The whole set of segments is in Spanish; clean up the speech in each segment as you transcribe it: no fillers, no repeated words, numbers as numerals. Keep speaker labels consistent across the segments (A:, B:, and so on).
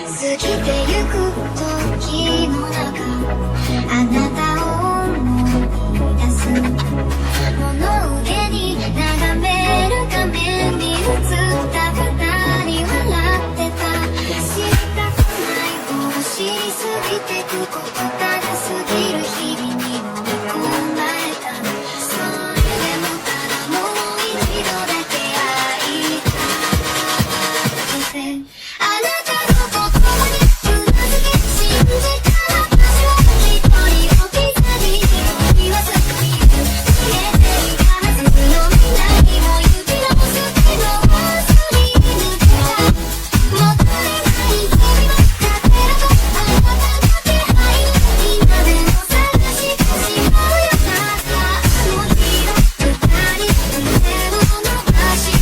A: 過ぎてゆく時の中あなたを思い出す物憂げに眺める画面に映った二人笑ってた知りたくないを知りすぎてくことただ過ぎる日々に飲み込まれたそれでもただもう一度だけ会いたくてあなたの心にうなずき信じた私は一人置き去りに言わずにいる消えていたはずの未来を指の捨てのすり抜けた戻れない君は勝手だとあなたの気配今でも探してしまうよなあの日の二人腕を伸ばして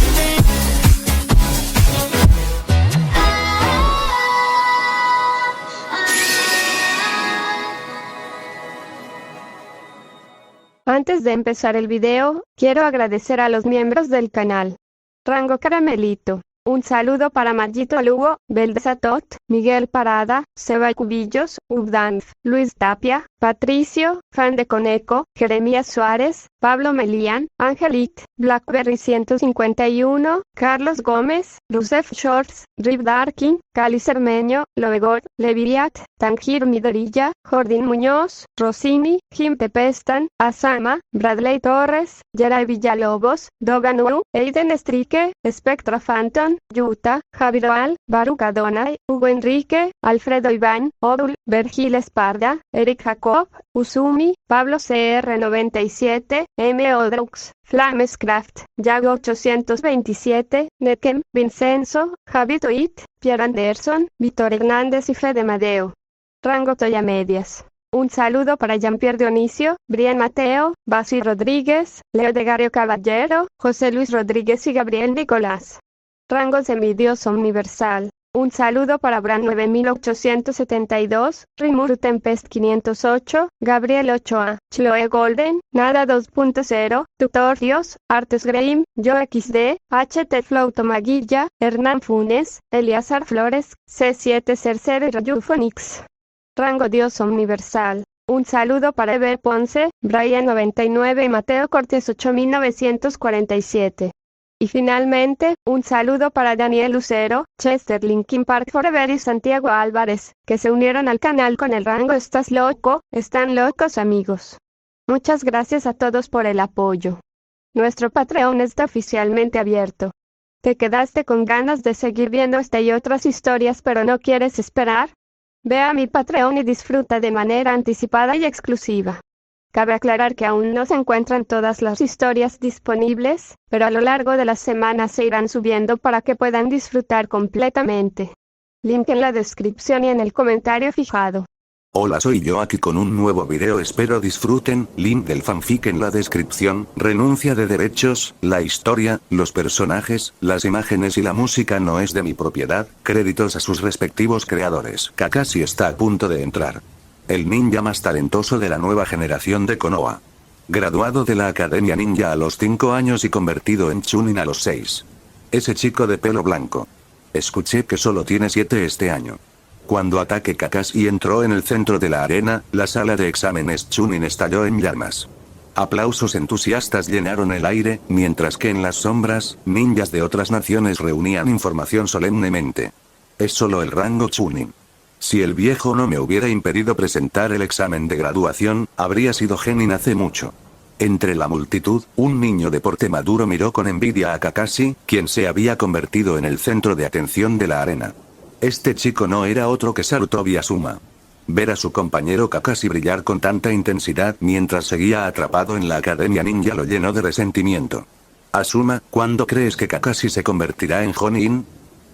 B: Antes de empezar el video, quiero agradecer a los miembros del canal. Rango Caramelito. Un saludo para Magito Lugo, Beldesatot, Miguel Parada, Seba Cubillos, Ubdanf, Luis Tapia, Patricio, Fan de Coneco, Jeremías Suárez, Pablo Melian, Angelit, Blackberry 151, Carlos Gómez, Rusef Shorts, Rip Darkin, Cali Cermeño, Loegor, Leviriat, Tangir Midorilla, Jordín Muñoz, Rossini, Jim Tepestan, Asama, Bradley Torres, Geray Villalobos, Dogan Uru, Aiden Estrique, Spectra Phantom, Yuta, Javiroal, Baruch Adonai, Hugo Enrique, Alfredo Iván, Odul, Vergil Esparda, Eric Jacob, Usumi, Pablo CR97, M. Odrux, Flamescraft, Yago 827, Nekem, Vincenzo, Javi Toit, Pierre Anderson, Víctor Hernández y Fede Madeo. Rango Toya Medias. Un saludo para Jean-Pierre Dionisio, Brian Mateo, Basi Rodríguez, Leo de Gario Caballero, José Luis Rodríguez y Gabriel Nicolás. Rango Semidios Universal. Un saludo para Bran 9872, Rimuru Tempest 508, Gabriel 8A, Chloe Golden, Nada 2.0, Tutorios, Artes Graham, Yo XD, HT Flow Tomaguilla, Hernán Funes, Eliazar Flores, C7 Cercero y Rayufonix. Rango Dios Universal. Un saludo para Eber Ponce, Brian 99 y Mateo Cortés 8947. Y finalmente, un saludo para Daniel Lucero, Chester Linkin Park Forever y Santiago Álvarez, que se unieron al canal con el rango ¿Estás loco? Están locos amigos. Muchas gracias a todos por el apoyo. Nuestro Patreon está oficialmente abierto. ¿Te quedaste con ganas de seguir viendo esta y otras historias pero no quieres esperar? Ve a mi Patreon y disfruta de manera anticipada y exclusiva. Cabe aclarar que aún no se encuentran todas las historias disponibles, pero a lo largo de las semanas se irán subiendo para que puedan disfrutar completamente. Link en la descripción y en el comentario fijado.
C: Hola, soy yo aquí con un nuevo video, espero disfruten. Link del fanfic en la descripción. Renuncia de derechos, la historia, los personajes, las imágenes y la música no es de mi propiedad, créditos a sus respectivos creadores. Kakashi está a punto de entrar. El ninja más talentoso de la nueva generación de Konoha. Graduado de la Academia Ninja a los 5 años y convertido en Chunin a los 6. Ese chico de pelo blanco. Escuché que solo tiene 7 este año. Cuando Ataque Kakashi entró en el centro de la arena, la sala de exámenes Chunin estalló en llamas. Aplausos entusiastas llenaron el aire, mientras que en las sombras, ninjas de otras naciones reunían información solemnemente. Es solo el rango Chunin. Si el viejo no me hubiera impedido presentar el examen de graduación, habría sido genin hace mucho. Entre la multitud, un niño de porte maduro miró con envidia a Kakashi, quien se había convertido en el centro de atención de la arena. Este chico no era otro que Sarutobi Asuma. Ver a su compañero Kakashi brillar con tanta intensidad mientras seguía atrapado en la Academia Ninja lo llenó de resentimiento. Asuma, ¿cuándo crees que Kakashi se convertirá en Jonin?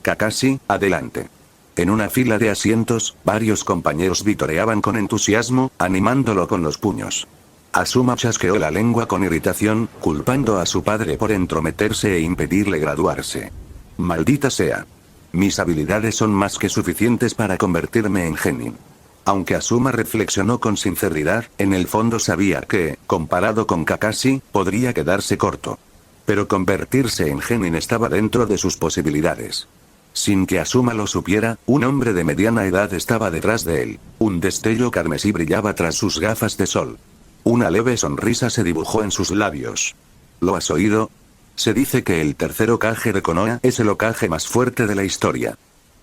C: Kakashi, adelante. En una fila de asientos, varios compañeros vitoreaban con entusiasmo, animándolo con los puños. Asuma chasqueó la lengua con irritación, culpando a su padre por entrometerse e impedirle graduarse. Maldita sea. Mis habilidades son más que suficientes para convertirme en genin. Aunque Asuma reflexionó con sinceridad, en el fondo sabía que, comparado con Kakashi, podría quedarse corto. Pero convertirse en genin estaba dentro de sus posibilidades. Sin que Asuma lo supiera, un hombre de mediana edad estaba detrás de él. Un destello carmesí brillaba tras sus gafas de sol. Una leve sonrisa se dibujó en sus labios. ¿Lo has oído? Se dice que el tercer Hokage de Konoha es el Hokage más fuerte de la historia.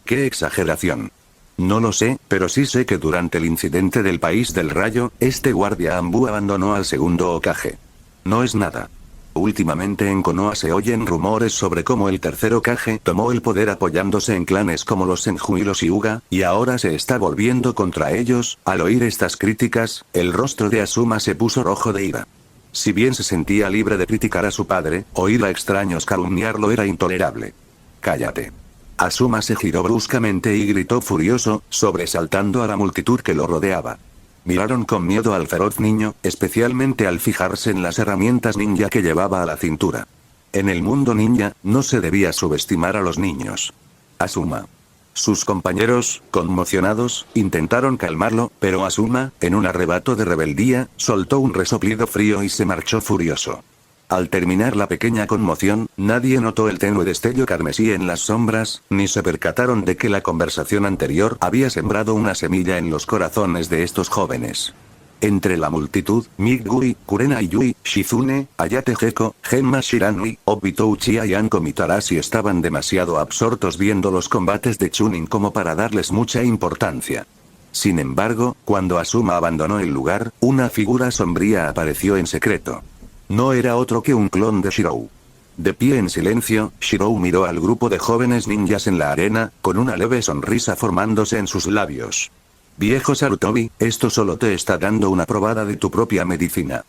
C: ¡Qué exageración! No lo sé, pero sí sé que durante el incidente del País del Rayo, este guardia Anbu abandonó al segundo Hokage. No es nada. Últimamente en Konoha se oyen rumores sobre cómo el tercer Hokage tomó el poder apoyándose en clanes como los Senju y los Hyuga, y ahora se está volviendo contra ellos. Al oír estas críticas, el rostro de Asuma se puso rojo de ira. Si bien se sentía libre de criticar a su padre, oír a extraños calumniarlo era intolerable. ¡Cállate! Asuma se giró bruscamente y gritó furioso, sobresaltando a la multitud que lo rodeaba. Miraron con miedo al feroz niño, especialmente al fijarse en las herramientas ninja que llevaba a la cintura. En el mundo ninja, no se debía subestimar a los niños. Asuma. Sus compañeros, conmocionados, intentaron calmarlo, pero Asuma, en un arrebato de rebeldía, soltó un resoplido frío y se marchó furioso. Al terminar la pequeña conmoción, nadie notó el tenue destello carmesí en las sombras, ni se percataron de que la conversación anterior había sembrado una semilla en los corazones de estos jóvenes. Entre la multitud, Miguri, Kurena Yui, Shizune, Ayate Geko, Genma Shiranui, Obito Uchiha y Anko Mitarashi estaban demasiado absortos viendo los combates de Chunin como para darles mucha importancia. Sin embargo, cuando Asuma abandonó el lugar, una figura sombría apareció en secreto. No era otro que un clon de Shirou. De pie en silencio, Shirou miró al grupo de jóvenes ninjas en la arena, con una leve sonrisa formándose en sus labios. Viejo Sarutobi, esto solo te está dando una probada de tu propia medicina.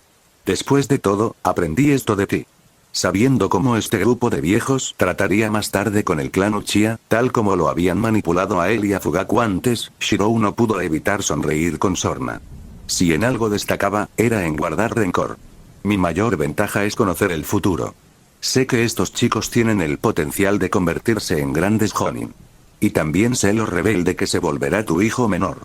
C: Después de todo, aprendí esto de ti. Sabiendo cómo este grupo de viejos trataría más tarde con el clan Uchiha, tal como lo habían manipulado a él y a Fugaku antes, Shirou no pudo evitar sonreír con sorna. Si en algo destacaba, era en guardar rencor. Mi mayor ventaja es conocer el futuro. Sé que estos chicos tienen el potencial de convertirse en grandes Jonin. Y también sé lo rebelde que se volverá tu hijo menor.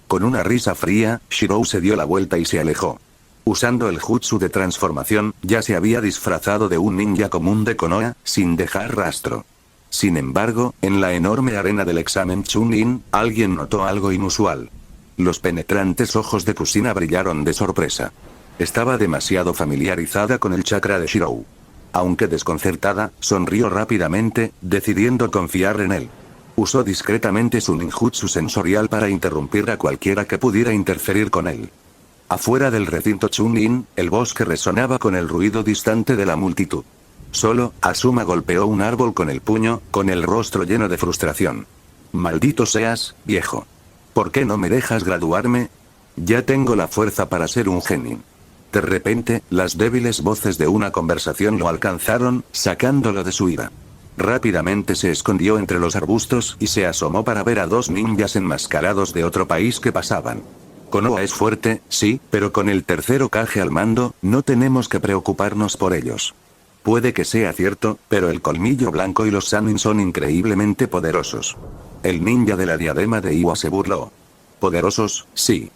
C: Con una risa fría, Shirou se dio la vuelta y se alejó. Usando el jutsu de transformación, ya se había disfrazado de un ninja común de Konoha, sin dejar rastro. Sin embargo, en la enorme arena del examen Chunin, alguien notó algo inusual. Los penetrantes ojos de Kusina brillaron de sorpresa. Estaba demasiado familiarizada con el chakra de Shirou. Aunque desconcertada, sonrió rápidamente, decidiendo confiar en él. Usó discretamente su ninjutsu sensorial para interrumpir a cualquiera que pudiera interferir con él. Afuera del recinto Chunin, el bosque resonaba con el ruido distante de la multitud. Solo, Asuma golpeó un árbol con el puño, con el rostro lleno de frustración. Maldito seas, viejo. ¿Por qué no me dejas graduarme? Ya tengo la fuerza para ser un genin. De repente, las débiles voces de una conversación lo alcanzaron, sacándolo de su ira. Rápidamente se escondió entre los arbustos y se asomó para ver a dos ninjas enmascarados de otro país que pasaban. Konoha es fuerte, sí, pero con el tercer Hokage al mando, no tenemos que preocuparnos por ellos. Puede que sea cierto, pero el colmillo blanco y los Sannin son increíblemente poderosos. El ninja de la diadema de Iwa se burló. Poderosos, sí.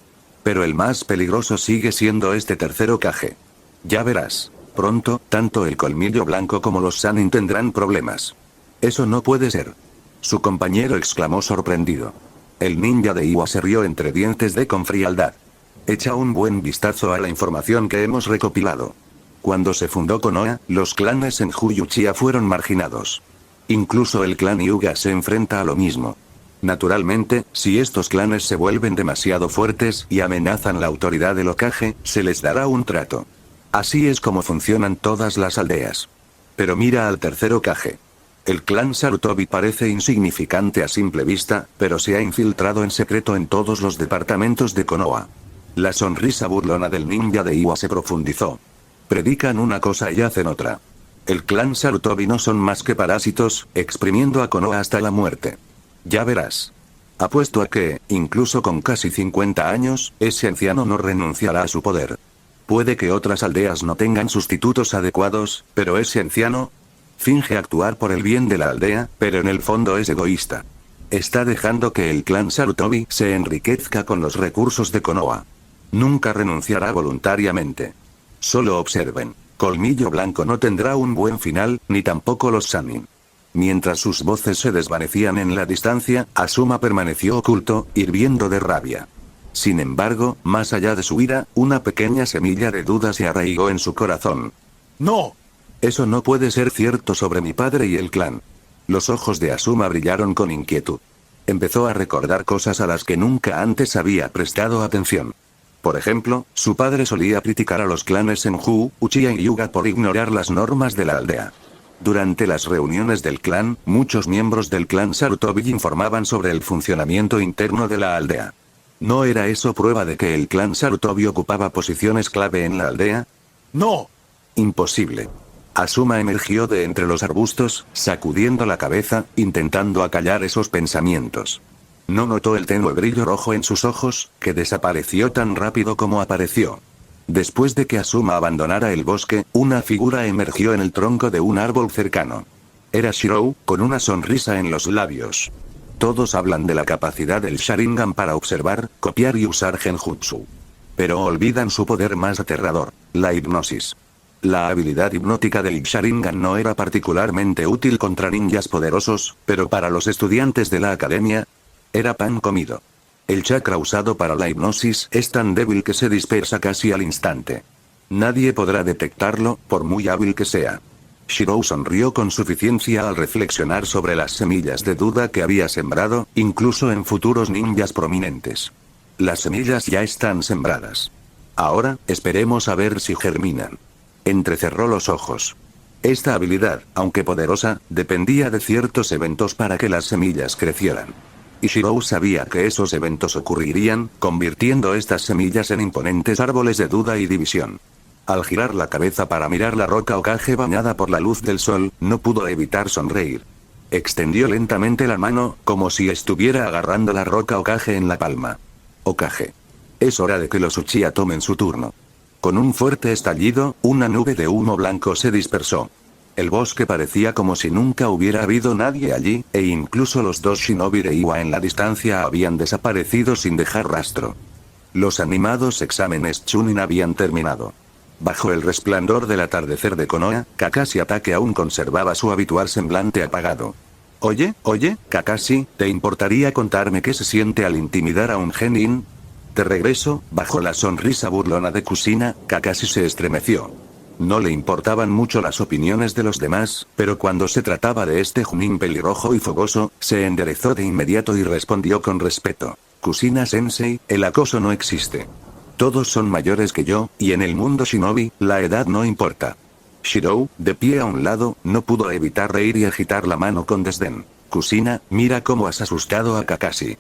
C: Pero el más peligroso sigue siendo este tercer Hokage. Ya verás. Pronto, tanto el colmillo blanco como los Sannin tendrán problemas. Eso no puede ser. Su compañero exclamó sorprendido. El ninja de Iwa se rió entre dientes con frialdad. Echa un buen vistazo a la información que hemos recopilado. Cuando se fundó Konoha, los clanes Senju y Uchiha fueron marginados. Incluso el clan Hyuga se enfrenta a lo mismo. Naturalmente, si estos clanes se vuelven demasiado fuertes y amenazan la autoridad del Hokage, se les dará un trato. Así es como funcionan todas las aldeas. Pero mira al tercer Hokage. El clan Sarutobi parece insignificante a simple vista, pero se ha infiltrado en secreto en todos los departamentos de Konoha. La sonrisa burlona del ninja de Iwa se profundizó. Predican una cosa y hacen otra. El clan Sarutobi no son más que parásitos, exprimiendo a Konoha hasta la muerte. Ya verás. Apuesto a que, incluso con casi 50 años, ese anciano no renunciará a su poder. Puede que otras aldeas no tengan sustitutos adecuados, pero ese anciano finge actuar por el bien de la aldea, pero en el fondo es egoísta. Está dejando que el clan Sarutobi se enriquezca con los recursos de Konoha. Nunca renunciará voluntariamente. Solo observen. Colmillo Blanco no tendrá un buen final, ni tampoco los Sannin. Mientras sus voces se desvanecían en la distancia, Asuma permaneció oculto, hirviendo de rabia. Sin embargo, más allá de su ira, una pequeña semilla de duda se arraigó en su corazón.
D: ¡No!
C: Eso no puede ser cierto sobre mi padre y el clan. Los ojos de Asuma brillaron con inquietud. Empezó a recordar cosas a las que nunca antes había prestado atención. Por ejemplo, su padre solía criticar a los clanes Senju, Uchiha y Hyuga por ignorar las normas de la aldea. Durante las reuniones del clan, muchos miembros del clan Sarutobi informaban sobre el funcionamiento interno de la aldea. ¿No era eso prueba de que el clan Sarutobi ocupaba posiciones clave en la aldea?
D: ¡No!
C: Imposible. Asuma emergió de entre los arbustos, sacudiendo la cabeza, intentando acallar esos pensamientos. No notó el tenue brillo rojo en sus ojos, que desapareció tan rápido como apareció. Después de que Asuma abandonara el bosque, una figura emergió en el tronco de un árbol cercano. Era Shirou, con una sonrisa en los labios. Todos hablan de la capacidad del Sharingan para observar, copiar y usar genjutsu. Pero olvidan su poder más aterrador, la hipnosis. La habilidad hipnótica del Sharingan no era particularmente útil contra ninjas poderosos, pero para los estudiantes de la academia, era pan comido. El chakra usado para la hipnosis es tan débil que se dispersa casi al instante. Nadie podrá detectarlo, por muy hábil que sea. Shirou sonrió con suficiencia al reflexionar sobre las semillas de duda que había sembrado, incluso en futuros ninjas prominentes. Las semillas ya están sembradas. Ahora, esperemos a ver si germinan. Entrecerró los ojos. Esta habilidad, aunque poderosa, dependía de ciertos eventos para que las semillas crecieran. Y Shirou sabía que esos eventos ocurrirían, convirtiendo estas semillas en imponentes árboles de duda y división. Al girar la cabeza para mirar la roca Hokage bañada por la luz del sol, no pudo evitar sonreír. Extendió lentamente la mano, como si estuviera agarrando la roca Hokage en la palma. Hokage. Es hora de que los Uchiha tomen su turno. Con un fuerte estallido, una nube de humo blanco se dispersó. El bosque parecía como si nunca hubiera habido nadie allí, e incluso los dos shinobi de Iwa en la distancia habían desaparecido sin dejar rastro. Los animados exámenes Chunin habían terminado. Bajo el resplandor del atardecer de Konoha, Kakashi Hatake aún conservaba su habitual semblante apagado. Oye, Kakashi, ¿te importaría contarme qué se siente al intimidar a un genin? De regreso, bajo la sonrisa burlona de Kushina, Kakashi se estremeció. No le importaban mucho las opiniones de los demás, pero cuando se trataba de este Junin pelirrojo y fogoso, se enderezó de inmediato y respondió con respeto. Kushina-sensei, el acoso no existe. Todos son mayores que yo, y en el mundo shinobi, la edad no importa. Shirou, de pie a un lado, no pudo evitar reír y agitar la mano con desdén. Kushina, mira cómo has asustado a Kakashi.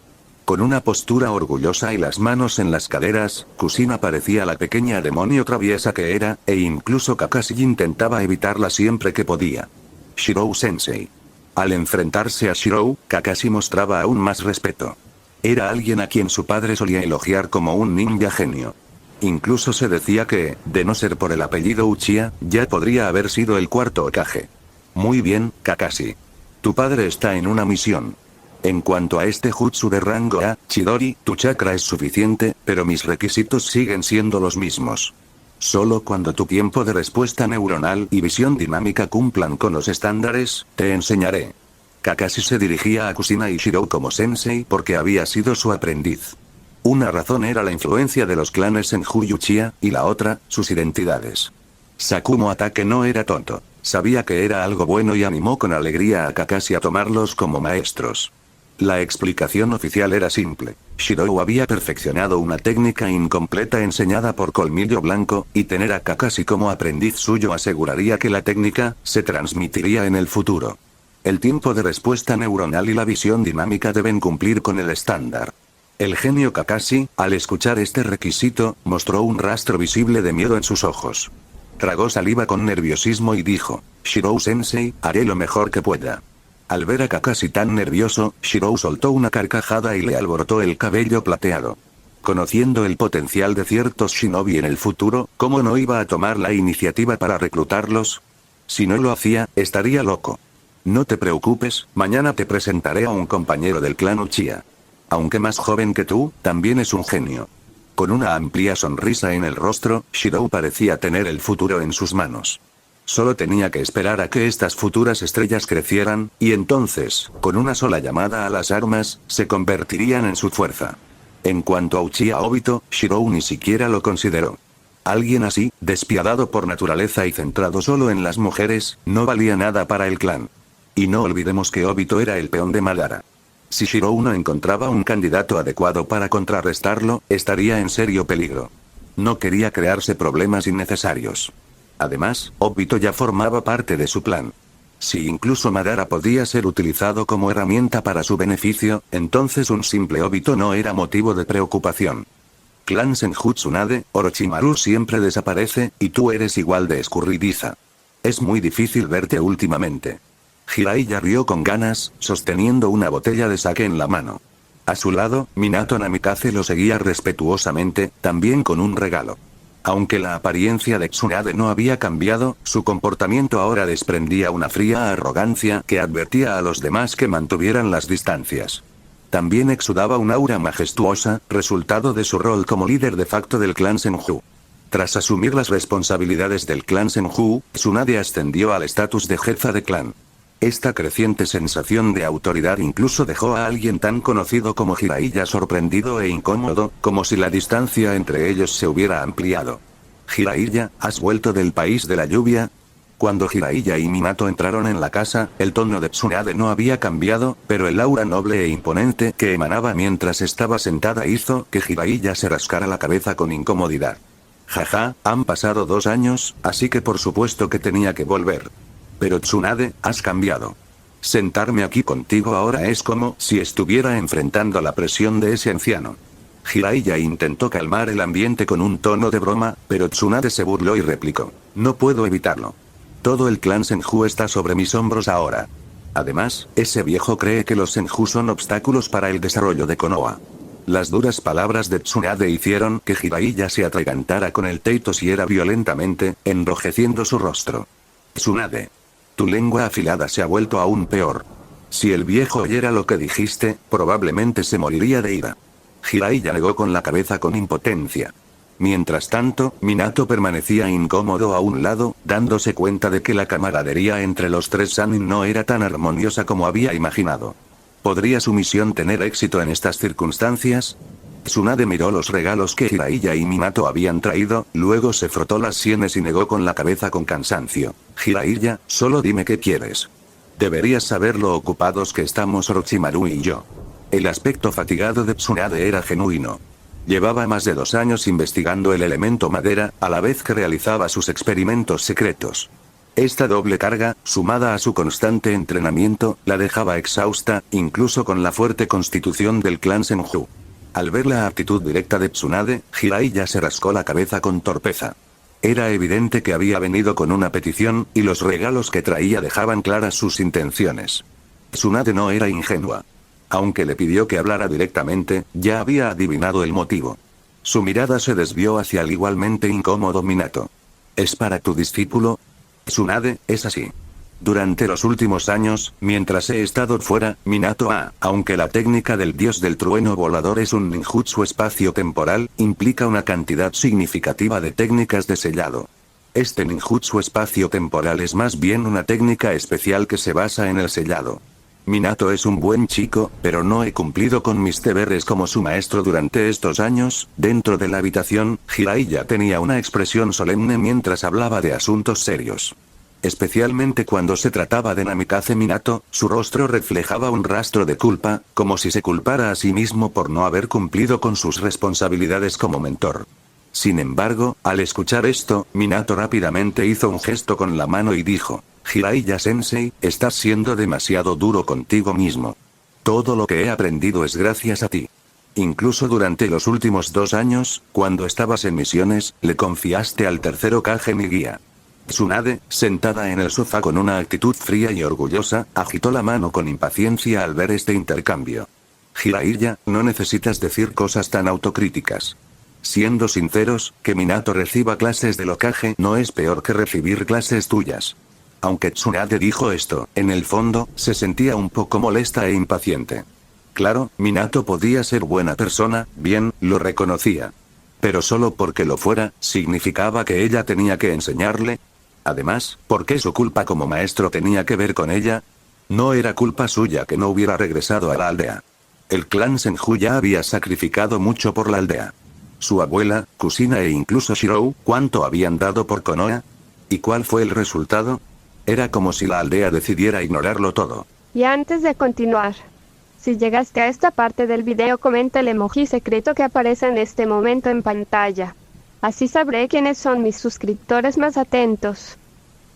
C: Con una postura orgullosa y las manos en las caderas, Kushina parecía la pequeña demonio traviesa que era, e incluso Kakashi intentaba evitarla siempre que podía. Shirou-sensei. Al enfrentarse a Shirou, Kakashi mostraba aún más respeto. Era alguien a quien su padre solía elogiar como un ninja genio. Incluso se decía que, de no ser por el apellido Uchiha, ya podría haber sido el cuarto Hokage. Muy bien, Kakashi. Tu padre está en una misión. En cuanto a este jutsu de rango A, Chidori, tu chakra es suficiente, pero mis requisitos siguen siendo los mismos. Solo cuando tu tiempo de respuesta neuronal y visión dinámica cumplan con los estándares, te enseñaré. Kakashi se dirigía a Kushina y Shirou como sensei porque había sido su aprendiz. Una razón era la influencia de los clanes Senju y Uchiha, y la otra, sus identidades. Sakumo Hatake no era tonto. Sabía que era algo bueno y animó con alegría a Kakashi a tomarlos como maestros. La explicación oficial era simple. Shirou había perfeccionado una técnica incompleta enseñada por Colmillo Blanco, y tener a Kakashi como aprendiz suyo aseguraría que la técnica se transmitiría en el futuro. El tiempo de respuesta neuronal y la visión dinámica deben cumplir con el estándar. El genio Kakashi, al escuchar este requisito, mostró un rastro visible de miedo en sus ojos. Tragó saliva con nerviosismo y dijo, Shirou-sensei, haré lo mejor que pueda. Al ver a Kakashi tan nervioso, Shirou soltó una carcajada y le alborotó el cabello plateado. Conociendo el potencial de ciertos shinobi en el futuro, ¿cómo no iba a tomar la iniciativa para reclutarlos? Si no lo hacía, estaría loco. No te preocupes, mañana te presentaré a un compañero del clan Uchiha. Aunque más joven que tú, también es un genio. Con una amplia sonrisa en el rostro, Shirou parecía tener el futuro en sus manos. Solo tenía que esperar a que estas futuras estrellas crecieran, y entonces, con una sola llamada a las armas, se convertirían en su fuerza. En cuanto a Uchiha Obito, Shirou ni siquiera lo consideró. Alguien así, despiadado por naturaleza y centrado solo en las mujeres, no valía nada para el clan. Y no olvidemos que Obito era el peón de Madara. Si Shirou no encontraba un candidato adecuado para contrarrestarlo, estaría en serio peligro. No quería crearse problemas innecesarios. Además, Obito ya formaba parte de su plan. Si incluso Madara podía ser utilizado como herramienta para su beneficio, entonces un simple Obito no era motivo de preocupación. Clan Senju Tsunade, Orochimaru siempre desaparece, y tú eres igual de escurridiza. Es muy difícil verte últimamente. Jiraiya rió con ganas, sosteniendo una botella de sake en la mano. A su lado, Minato Namikaze lo seguía respetuosamente, también con un regalo. Aunque la apariencia de Tsunade no había cambiado, su comportamiento ahora desprendía una fría arrogancia que advertía a los demás que mantuvieran las distancias. También exudaba un aura majestuosa, resultado de su rol como líder de facto del clan Senju. Tras asumir las responsabilidades del clan Senju, Tsunade ascendió al estatus de jefa de clan. Esta creciente sensación de autoridad incluso dejó a alguien tan conocido como Jiraiya sorprendido e incómodo, como si la distancia entre ellos se hubiera ampliado. Jiraiya, ¿has vuelto del país de la lluvia? Cuando Jiraiya y Minato entraron en la casa, el tono de Tsunade no había cambiado, pero el aura noble e imponente que emanaba mientras estaba sentada hizo que Jiraiya se rascara la cabeza con incomodidad. Jaja, han pasado 2 años, así que por supuesto que tenía que volver. Pero Tsunade, has cambiado. Sentarme aquí contigo ahora es como si estuviera enfrentando la presión de ese anciano. Jiraiya intentó calmar el ambiente con un tono de broma, pero Tsunade se burló y replicó: no puedo evitarlo. Todo el clan Senju está sobre mis hombros ahora. Además, ese viejo cree que los Senju son obstáculos para el desarrollo de Konoha. Las duras palabras de Tsunade hicieron que Jiraiya se atragantara con el té y tosiera violentamente, enrojeciendo su rostro. Tsunade. Tu lengua afilada se ha vuelto aún peor. Si el viejo oyera lo que dijiste, probablemente se moriría de ira. Jiraiya negó con la cabeza con impotencia. Mientras tanto, Minato permanecía incómodo a un lado, dándose cuenta de que la camaradería entre los 3 Sannin no era tan armoniosa como había imaginado. ¿Podría su misión tener éxito en estas circunstancias? Tsunade miró los regalos que Jiraiya y Minato habían traído, luego se frotó las sienes y negó con la cabeza con cansancio. Jiraiya, solo dime qué quieres. Deberías saber lo ocupados que estamos Orochimaru y yo. El aspecto fatigado de Tsunade era genuino. Llevaba más de 2 años investigando el elemento madera, a la vez que realizaba sus experimentos secretos. Esta doble carga, sumada a su constante entrenamiento, la dejaba exhausta, incluso con la fuerte constitución del clan Senju. Al ver la actitud directa de Tsunade, Jiraiya se rascó la cabeza con torpeza. Era evidente que había venido con una petición, y los regalos que traía dejaban claras sus intenciones. Tsunade no era ingenua. Aunque le pidió que hablara directamente, ya había adivinado el motivo. Su mirada se desvió hacia el igualmente incómodo Minato. ¿Es para tu discípulo? Tsunade, es así. Durante los últimos años, mientras he estado fuera, Minato aunque la técnica del dios del trueno volador es un ninjutsu espacio-temporal, implica una cantidad significativa de técnicas de sellado. Este ninjutsu espacio-temporal es más bien una técnica especial que se basa en el sellado. Minato es un buen chico, pero no he cumplido con mis deberes como su maestro durante estos años. Dentro de la habitación, Jiraiya tenía una expresión solemne mientras hablaba de asuntos serios. Especialmente cuando se trataba de Namikaze Minato, su rostro reflejaba un rastro de culpa, como si se culpara a sí mismo por no haber cumplido con sus responsabilidades como mentor. Sin embargo, al escuchar esto, Minato rápidamente hizo un gesto con la mano y dijo: Jiraiya-sensei, estás siendo demasiado duro contigo mismo. Todo lo que he aprendido es gracias a ti. Incluso durante los últimos 2 años, cuando estabas en misiones, le confiaste al tercer Hokage mi guía. Tsunade, sentada en el sofá con una actitud fría y orgullosa, agitó la mano con impaciencia al ver este intercambio. Jiraiya, no necesitas decir cosas tan autocríticas. Siendo sinceros, que Minato reciba clases del Hokage no es peor que recibir clases tuyas. Aunque Tsunade dijo esto, en el fondo, se sentía un poco molesta e impaciente. Claro, Minato podía ser buena persona, bien, lo reconocía. Pero solo porque lo fuera, ¿significaba que ella tenía que enseñarle? Además, ¿por qué su culpa como maestro tenía que ver con ella? No era culpa suya que no hubiera regresado a la aldea. El clan Senju ya había sacrificado mucho por la aldea. Su abuela, Kusina e incluso Shirou, ¿cuánto habían dado por Konoha? ¿Y cuál fue el resultado? Era como si la aldea decidiera ignorarlo todo.
B: Y antes de continuar, si llegaste a esta parte del video, comenta el emoji secreto que aparece en este momento en pantalla. Así sabré quiénes son mis suscriptores más atentos.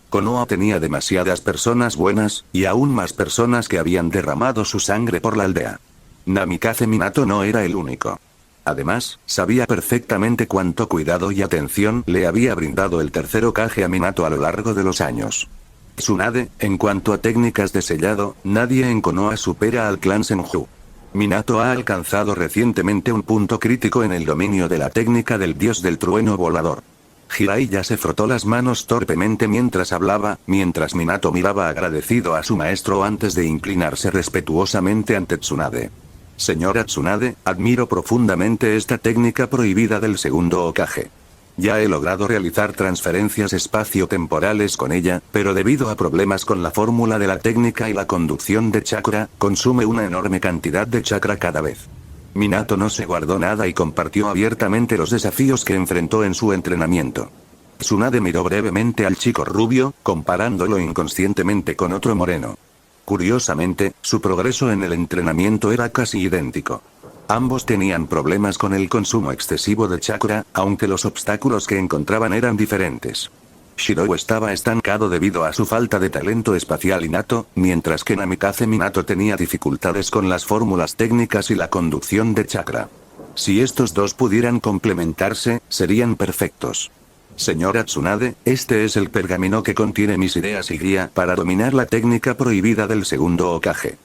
C: Konoha tenía demasiadas personas buenas, y aún más personas que habían derramado su sangre por la aldea. Namikaze Minato no era el único. Además, sabía perfectamente cuánto cuidado y atención le había brindado el tercer Hokage a Minato a lo largo de los años. Tsunade, en cuanto a técnicas de sellado, nadie en Konoha supera al clan Senju. Minato ha alcanzado recientemente un punto crítico en el dominio de la técnica del dios del trueno volador. Jiraiya se frotó las manos torpemente mientras hablaba, mientras Minato miraba agradecido a su maestro antes de inclinarse respetuosamente ante Tsunade. Señora Tsunade, admiro profundamente esta técnica prohibida del segundo Hokage. Ya he logrado realizar transferencias espacio-temporales con ella, pero debido a problemas con la fórmula de la técnica y la conducción de chakra, consume una enorme cantidad de chakra cada vez. Minato no se guardó nada y compartió abiertamente los desafíos que enfrentó en su entrenamiento. Tsunade miró brevemente al chico rubio, comparándolo inconscientemente con otro moreno. Curiosamente, su progreso en el entrenamiento era casi idéntico. Ambos tenían problemas con el consumo excesivo de chakra, aunque los obstáculos que encontraban eran diferentes. Shirou estaba estancado debido a su falta de talento espacial innato, mientras que Namikaze Minato tenía dificultades con las fórmulas técnicas y la conducción de chakra. Si estos dos pudieran complementarse, serían perfectos. Señora Tsunade, este es el pergamino que contiene mis ideas y guía para dominar la técnica prohibida del segundo Hokage.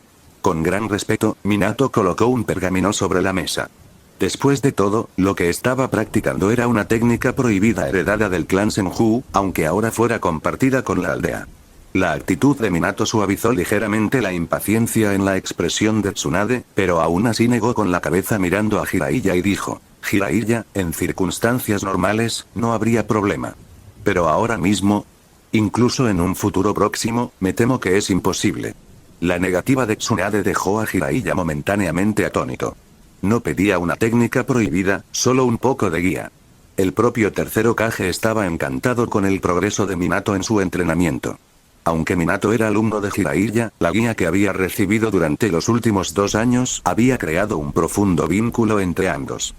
C: Con gran respeto, Minato colocó un pergamino sobre la mesa. Después de todo, lo que estaba practicando era una técnica prohibida heredada del clan Senju, aunque ahora fuera compartida con la aldea. La actitud de Minato suavizó ligeramente la impaciencia en la expresión de Tsunade, pero aún así negó con la cabeza mirando a Jiraiya y dijo: Jiraiya, en circunstancias normales, no habría problema. Pero ahora mismo, incluso en un futuro próximo, me temo que es imposible. La negativa de Tsunade dejó a Jiraiya momentáneamente atónito. No pedía una técnica prohibida, solo un poco de guía. El propio tercer Hokage estaba encantado con el progreso de Minato en su entrenamiento. Aunque Minato era alumno de Jiraiya, la guía que había recibido durante los últimos 2 años había creado un profundo vínculo entre ambos.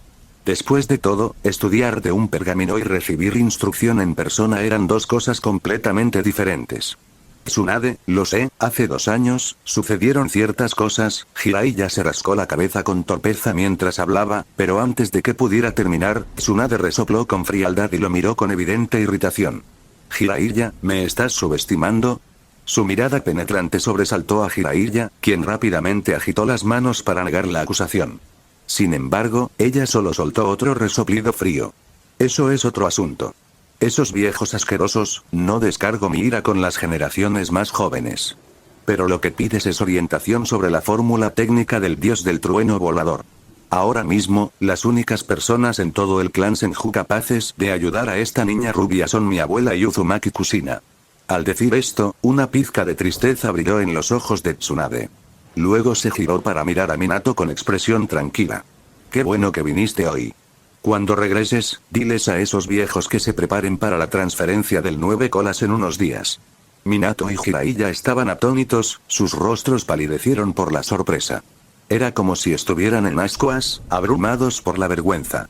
C: Después de todo, estudiar de un pergamino y recibir instrucción en persona eran dos cosas completamente diferentes. Tsunade, lo sé, hace 2 años, sucedieron ciertas cosas. Jiraiya se rascó la cabeza con torpeza mientras hablaba, pero antes de que pudiera terminar, Tsunade resopló con frialdad y lo miró con evidente irritación. Jiraiya, ¿me estás subestimando? Su mirada penetrante sobresaltó a Jiraiya, quien rápidamente agitó las manos para negar la acusación. Sin embargo, ella solo soltó otro resoplido frío. Eso es otro asunto. Esos viejos asquerosos, no descargo mi ira con las generaciones más jóvenes. Pero lo que pides es orientación sobre la fórmula técnica del dios del trueno volador. Ahora mismo, las únicas personas en todo el clan Senju capaces de ayudar a esta niña rubia son mi abuela y Uzumaki Kusina. Al decir esto, una pizca de tristeza brilló en los ojos de Tsunade. Luego se giró para mirar a Minato con expresión tranquila. Qué bueno que viniste hoy. Cuando regreses, diles a esos viejos que se preparen para la transferencia del 9 colas en unos días. Minato y Jiraiya estaban atónitos, sus rostros palidecieron por la sorpresa. Era como si estuvieran en ascuas, abrumados por la vergüenza.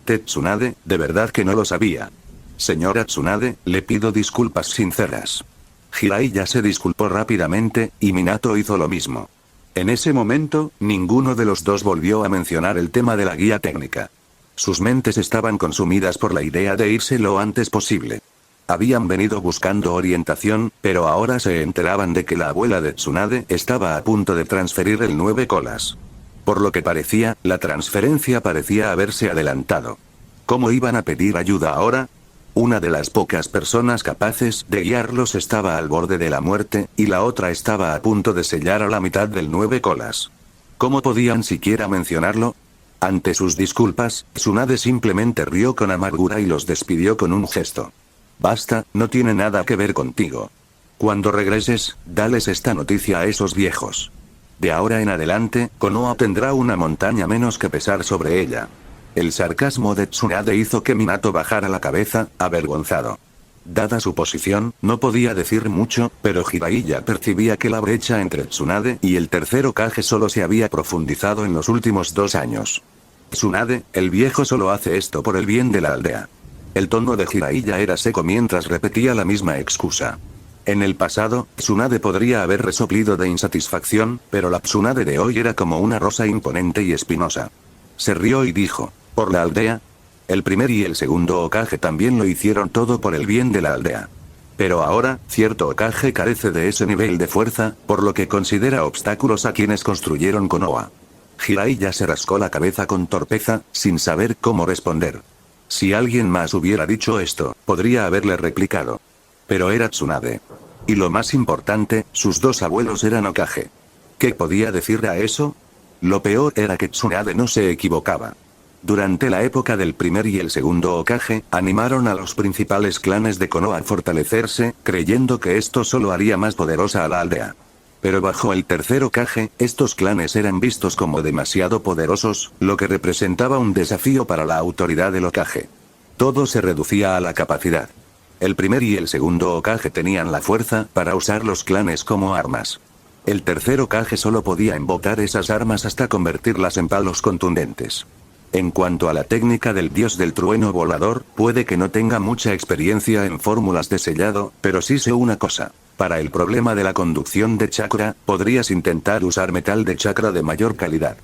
C: Tsunade, de verdad que no lo sabía. Señora Tsunade, le pido disculpas sinceras. Jiraiya se disculpó rápidamente, y Minato hizo lo mismo. En ese momento, ninguno de los dos volvió a mencionar el tema de la guía técnica. Sus mentes estaban consumidas por la idea de irse lo antes posible. Habían venido buscando orientación, pero ahora se enteraban de que la abuela de Tsunade estaba a punto de transferir el 9 colas. Por lo que parecía, la transferencia parecía haberse adelantado. ¿Cómo iban a pedir ayuda ahora? Una de las pocas personas capaces de guiarlos estaba al borde de la muerte, y la otra estaba a punto de sellar a la mitad del 9 colas. ¿Cómo podían siquiera mencionarlo? Ante sus disculpas, Tsunade simplemente rió con amargura y los despidió con un gesto. Basta, no tiene nada que ver contigo. Cuando regreses, dales esta noticia a esos viejos. De ahora en adelante, Konoha tendrá una montaña menos que pesar sobre ella. El sarcasmo de Tsunade hizo que Minato bajara la cabeza, avergonzado. Dada su posición, no podía decir mucho, pero Jiraiya percibía que la brecha entre Tsunade y el tercer Hokage solo se había profundizado en los últimos 2 años. Tsunade, el viejo solo hace esto por el bien de la aldea. El tono de Jiraiya era seco mientras repetía la misma excusa. En el pasado, Tsunade podría haber resoplido de insatisfacción, pero la Tsunade de hoy era como una rosa imponente y espinosa. Se rió y dijo, ¿por la aldea? El primer y el segundo Hokage también lo hicieron todo por el bien de la aldea. Pero ahora, cierto Hokage carece de ese nivel de fuerza, por lo que considera obstáculos a quienes construyeron Konoha. Jiraiya se rascó la cabeza con torpeza, sin saber cómo responder. Si alguien más hubiera dicho esto, podría haberle replicado. Pero era Tsunade. Y lo más importante, sus 2 abuelos eran Hokage. ¿Qué podía decir a eso? Lo peor era que Tsunade no se equivocaba. Durante la época del primer y el segundo Hokage, animaron a los principales clanes de Konoha a fortalecerse, creyendo que esto solo haría más poderosa a la aldea. Pero bajo el tercer Hokage, estos clanes eran vistos como demasiado poderosos, lo que representaba un desafío para la autoridad del Hokage. Todo se reducía a la capacidad. El primer y el segundo Hokage tenían la fuerza para usar los clanes como armas. El tercer Hokage solo podía invocar esas armas hasta convertirlas en palos contundentes. En cuanto a la técnica del dios del trueno volador, puede que no tenga mucha experiencia en fórmulas de sellado, pero sí sé una cosa. Para el problema de la conducción de chakra, podrías intentar usar metal de chakra de mayor calidad.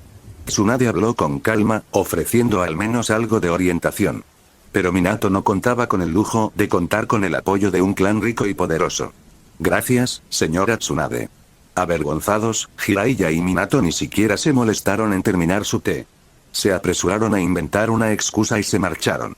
C: Tsunade habló con calma, ofreciendo al menos algo de orientación. Pero Minato no contaba con el lujo de contar con el apoyo de un clan rico y poderoso. Gracias, señora Tsunade. Avergonzados, Jiraiya y Minato ni siquiera se molestaron en terminar su té. Se apresuraron a inventar una excusa y se marcharon.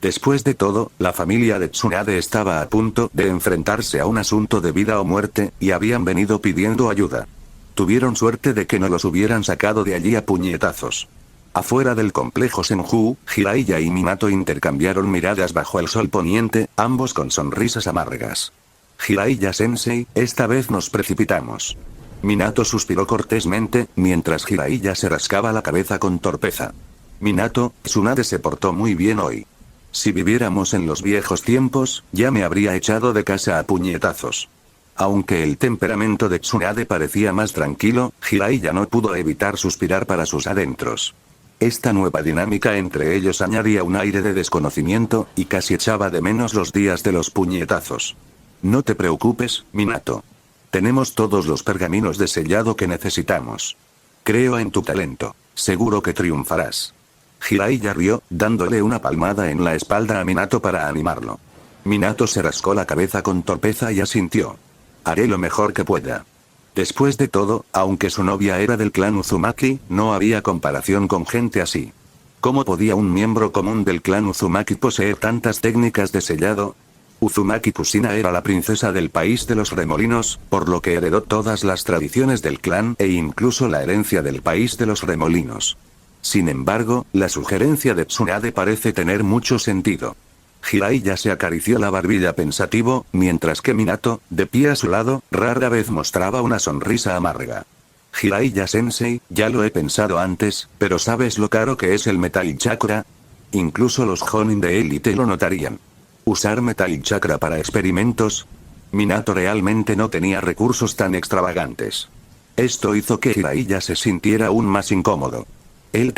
C: Después de todo, la familia de Tsunade estaba a punto de enfrentarse a un asunto de vida o muerte, y habían venido pidiendo ayuda. Tuvieron suerte de que no los hubieran sacado de allí a puñetazos. Afuera del complejo Senju, Jiraiya y Minato intercambiaron miradas bajo el sol poniente, ambos con sonrisas amargas. Jiraiya-sensei, esta vez nos precipitamos. Minato suspiró cortésmente, mientras Jiraiya se rascaba la cabeza con torpeza. Minato, Tsunade se portó muy bien hoy. Si viviéramos en los viejos tiempos, ya me habría echado de casa a puñetazos. Aunque el temperamento de Tsunade parecía más tranquilo, Jiraiya no pudo evitar suspirar para sus adentros. Esta nueva dinámica entre ellos añadía un aire de desconocimiento, y casi echaba de menos los días de los puñetazos. No te preocupes, Minato. Tenemos todos los pergaminos de sellado que necesitamos. Creo en tu talento. Seguro que triunfarás. Jiraiya rió, dándole una palmada en la espalda a Minato para animarlo. Minato se rascó la cabeza con torpeza y asintió. Haré lo mejor que pueda. Después de todo, aunque su novia era del clan Uzumaki, no había comparación con gente así. ¿Cómo podía un miembro común del clan Uzumaki poseer tantas técnicas de sellado? Uzumaki Kusina era la princesa del país de los remolinos, por lo que heredó todas las tradiciones del clan e incluso la herencia del país de los remolinos. Sin embargo, la sugerencia de Tsunade parece tener mucho sentido. Jiraiya se acarició la barbilla pensativo, mientras que Minato, de pie a su lado, rara vez mostraba una sonrisa amarga. Jiraiya-sensei, ya lo he pensado antes, pero ¿sabes lo caro que es el Metal Chakra? Incluso los Jonin de élite lo notarían. ¿Usar Metal Chakra para experimentos? Minato realmente no tenía recursos tan extravagantes. Esto hizo que Jiraiya se sintiera aún más incómodo. Él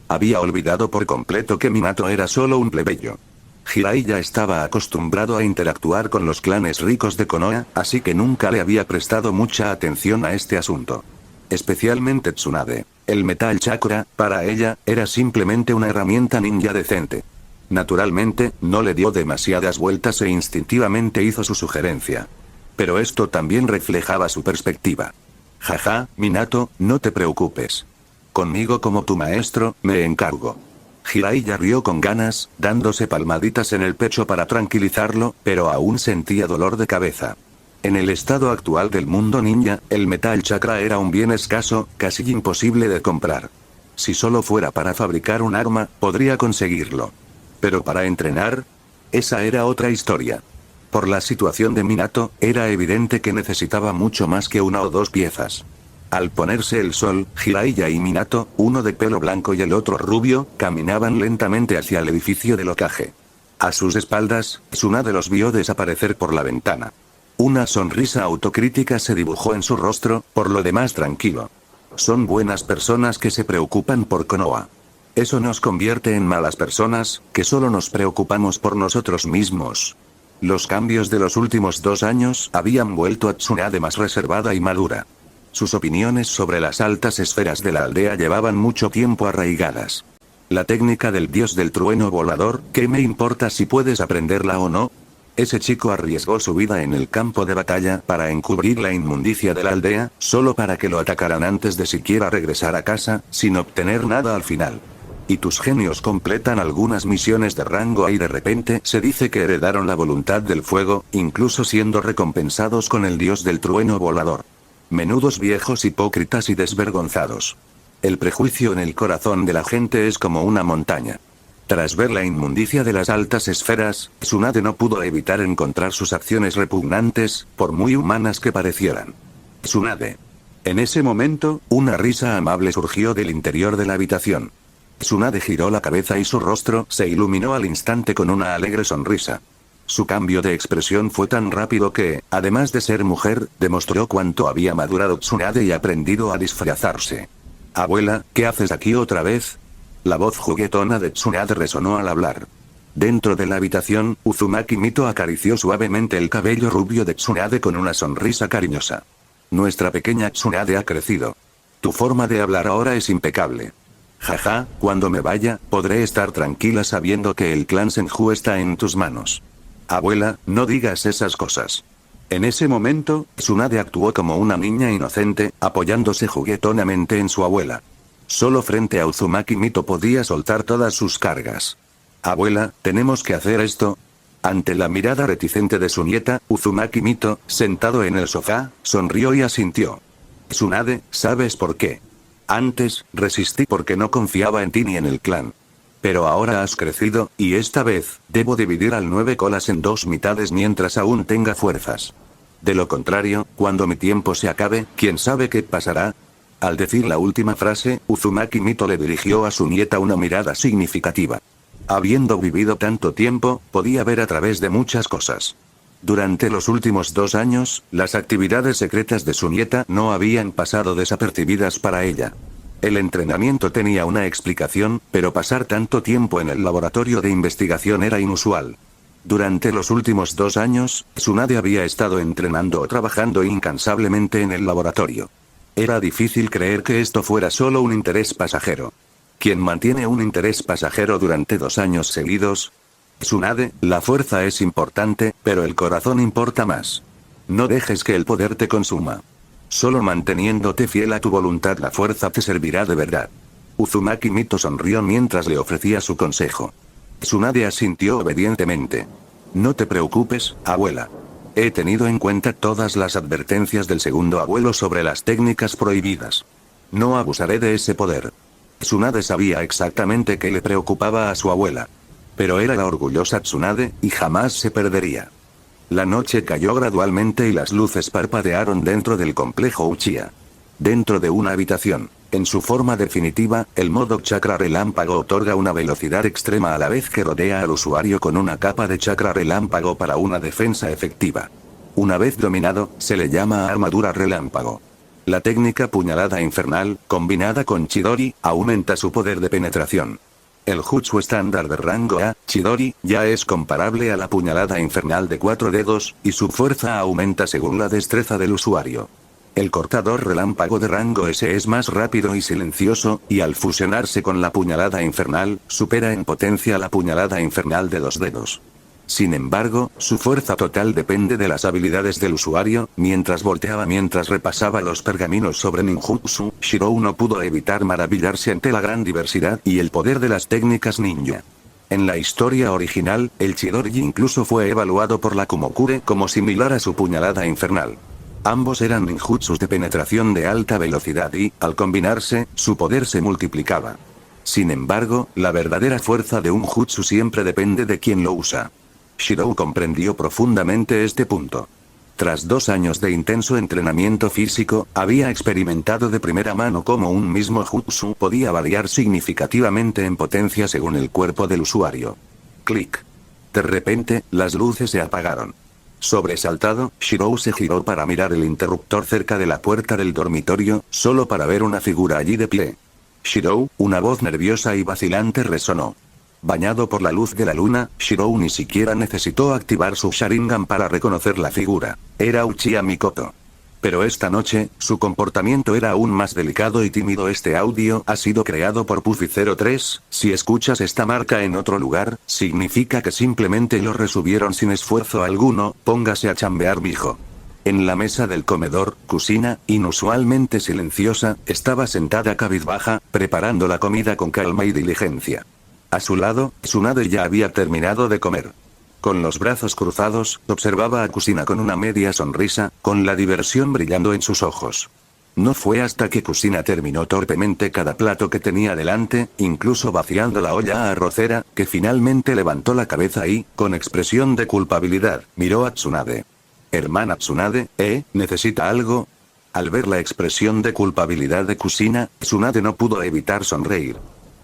C: había olvidado por completo que Minato era solo un plebeyo. Jiraiya estaba acostumbrado a interactuar con los clanes ricos de Konoha, así que nunca le había prestado mucha atención a este asunto. Especialmente Tsunade. El Metal Chakra, para ella, era simplemente una herramienta ninja decente. Naturalmente, no le dio demasiadas vueltas e instintivamente hizo su sugerencia. Pero esto también reflejaba su perspectiva. Jaja, Minato, no te preocupes. Conmigo como tu maestro, me encargo. Jiraiya rió con ganas, dándose palmaditas en el pecho para tranquilizarlo, pero aún sentía dolor de cabeza. En el estado actual del mundo ninja, el Metal Chakra era un bien escaso, casi imposible de comprar. Si solo fuera para fabricar un arma, podría conseguirlo. Pero para entrenar, esa era otra historia. Por la situación de Minato, era evidente que necesitaba mucho más que una o dos piezas. Al ponerse el sol, Jiraiya y Minato, uno de pelo blanco y el otro rubio, caminaban lentamente hacia el edificio del Hokage. A sus espaldas, Tsunade los vio desaparecer por la ventana. Una sonrisa autocrítica se dibujó en su rostro, por lo demás tranquilo. Son buenas personas que se preocupan por Konoha. Eso nos convierte en malas personas, que solo nos preocupamos por nosotros mismos. Los cambios de los últimos 2 años habían vuelto a Tsunade más reservada y madura. Sus opiniones sobre las altas esferas de la aldea llevaban mucho tiempo arraigadas. La técnica del dios del trueno volador, ¿qué me importa si puedes aprenderla o no? Ese chico arriesgó su vida en el campo de batalla para encubrir la inmundicia de la aldea, solo para que lo atacaran antes de siquiera regresar a casa, sin obtener nada al final. Y tus genios completan algunas misiones de rango A y de repente se dice que heredaron la voluntad del fuego, incluso siendo recompensados con el dios del trueno volador. Menudos viejos hipócritas y desvergonzados. El prejuicio en el corazón de la gente es como una montaña. Tras ver la inmundicia de las altas esferas, Tsunade no pudo evitar encontrar sus acciones repugnantes, por muy humanas que parecieran. Tsunade. En ese momento, una risa amable surgió del interior de la habitación. Tsunade giró la cabeza y su rostro se iluminó al instante con una alegre sonrisa. Su cambio de expresión fue tan rápido que, además de ser mujer, demostró cuánto había madurado Tsunade y aprendido a disfrazarse. Abuela, ¿qué haces aquí otra vez? La voz juguetona de Tsunade resonó al hablar. Dentro de la habitación, Uzumaki Mito acarició suavemente el cabello rubio de Tsunade con una sonrisa cariñosa. Nuestra pequeña Tsunade ha crecido. Tu forma de hablar ahora es impecable. Jaja, cuando me vaya, podré estar tranquila sabiendo que el clan Senju está en tus manos. Abuela, no digas esas cosas. En ese momento, Tsunade actuó como una niña inocente, apoyándose juguetonamente en su abuela. Solo frente a Uzumaki Mito podía soltar todas sus cargas. Abuela, ¿tenemos que hacer esto? Ante la mirada reticente de su nieta, Uzumaki Mito, sentado en el sofá, sonrió y asintió. Tsunade, ¿sabes por qué? Antes, resistí porque no confiaba en ti ni en el clan. Pero ahora has crecido, y esta vez, debo dividir al 9 colas en 2 mitades mientras aún tenga fuerzas. De lo contrario, cuando mi tiempo se acabe, ¿quién sabe qué pasará? Al decir la última frase, Uzumaki Mito le dirigió a su nieta una mirada significativa. Habiendo vivido tanto tiempo, podía ver a través de muchas cosas. Durante los últimos 2 años, las actividades secretas de su nieta no habían pasado desapercibidas para ella. El entrenamiento tenía una explicación, pero pasar tanto tiempo en el laboratorio de investigación era inusual. Durante los últimos 2 años, Tsunade había estado entrenando o trabajando incansablemente en el laboratorio. Era difícil creer que esto fuera solo un interés pasajero. ¿Quién mantiene un interés pasajero durante 2 años seguidos? Tsunade, la fuerza es importante, pero el corazón importa más. No dejes que el poder te consuma. Solo manteniéndote fiel a tu voluntad la fuerza te servirá de verdad. Uzumaki Mito sonrió mientras le ofrecía su consejo. Tsunade asintió obedientemente. No te preocupes, abuela. He tenido en cuenta todas las advertencias del segundo abuelo sobre las técnicas prohibidas. No abusaré de ese poder. Tsunade sabía exactamente qué le preocupaba a su abuela. Pero era la orgullosa Tsunade, y jamás se perdería. La noche cayó gradualmente y las luces parpadearon dentro del complejo Uchiha. Dentro de una habitación, en su forma definitiva, el modo chakra relámpago otorga una velocidad extrema a la vez que rodea al usuario con una capa de chakra relámpago para una defensa efectiva. Una vez dominado, se le llama armadura relámpago. La técnica puñalada infernal, combinada con Chidori, aumenta su poder de penetración. El jutsu estándar de rango A, Chidori, ya es comparable a la puñalada infernal de 4 dedos, y su fuerza aumenta según la destreza del usuario. El cortador relámpago de rango S es más rápido y silencioso, y al fusionarse con la puñalada infernal, supera en potencia la puñalada infernal de 2 dedos. Sin embargo, su fuerza total depende de las habilidades del usuario. Mientras repasaba los pergaminos sobre ninjutsu, Shirou no pudo evitar maravillarse ante la gran diversidad y el poder de las técnicas ninja. En la historia original, el Chidori incluso fue evaluado por la Kumokure como similar a su puñalada infernal. Ambos eran ninjutsus de penetración de alta velocidad y, al combinarse, su poder se multiplicaba. Sin embargo, la verdadera fuerza de un jutsu siempre depende de quien lo usa. Shirou comprendió profundamente este punto. Tras 2 años de intenso entrenamiento físico, había experimentado de primera mano cómo un mismo jutsu podía variar significativamente en potencia según el cuerpo del usuario. Clic. De repente, las luces se apagaron. Sobresaltado, Shirou se giró para mirar el interruptor cerca de la puerta del dormitorio, solo para ver una figura allí de pie. Shirou, una voz nerviosa y vacilante resonó. Bañado por la luz de la luna, Shirou ni siquiera necesitó activar su Sharingan para reconocer la figura. Era Uchiha Mikoto. Pero esta noche, su comportamiento era aún más delicado y tímido. Este audio ha sido creado por Puffy03, si escuchas esta marca en otro lugar, significa que simplemente lo resubieron sin esfuerzo alguno, póngase a chambear mijo. En la mesa del comedor, Kusina, inusualmente silenciosa, estaba sentada cabizbaja, preparando la comida con calma y diligencia. A su lado, Tsunade ya había terminado de comer. Con los brazos cruzados, observaba a Kusina con una media sonrisa, con la diversión brillando en sus ojos. No fue hasta que Kusina terminó torpemente cada plato que tenía delante, incluso vaciando la olla arrocera, que finalmente levantó la cabeza y, con expresión de culpabilidad, miró a Tsunade. «Hermana Tsunade, ¿necesita algo?» Al ver la expresión de culpabilidad de Kusina, Tsunade no pudo evitar sonreír.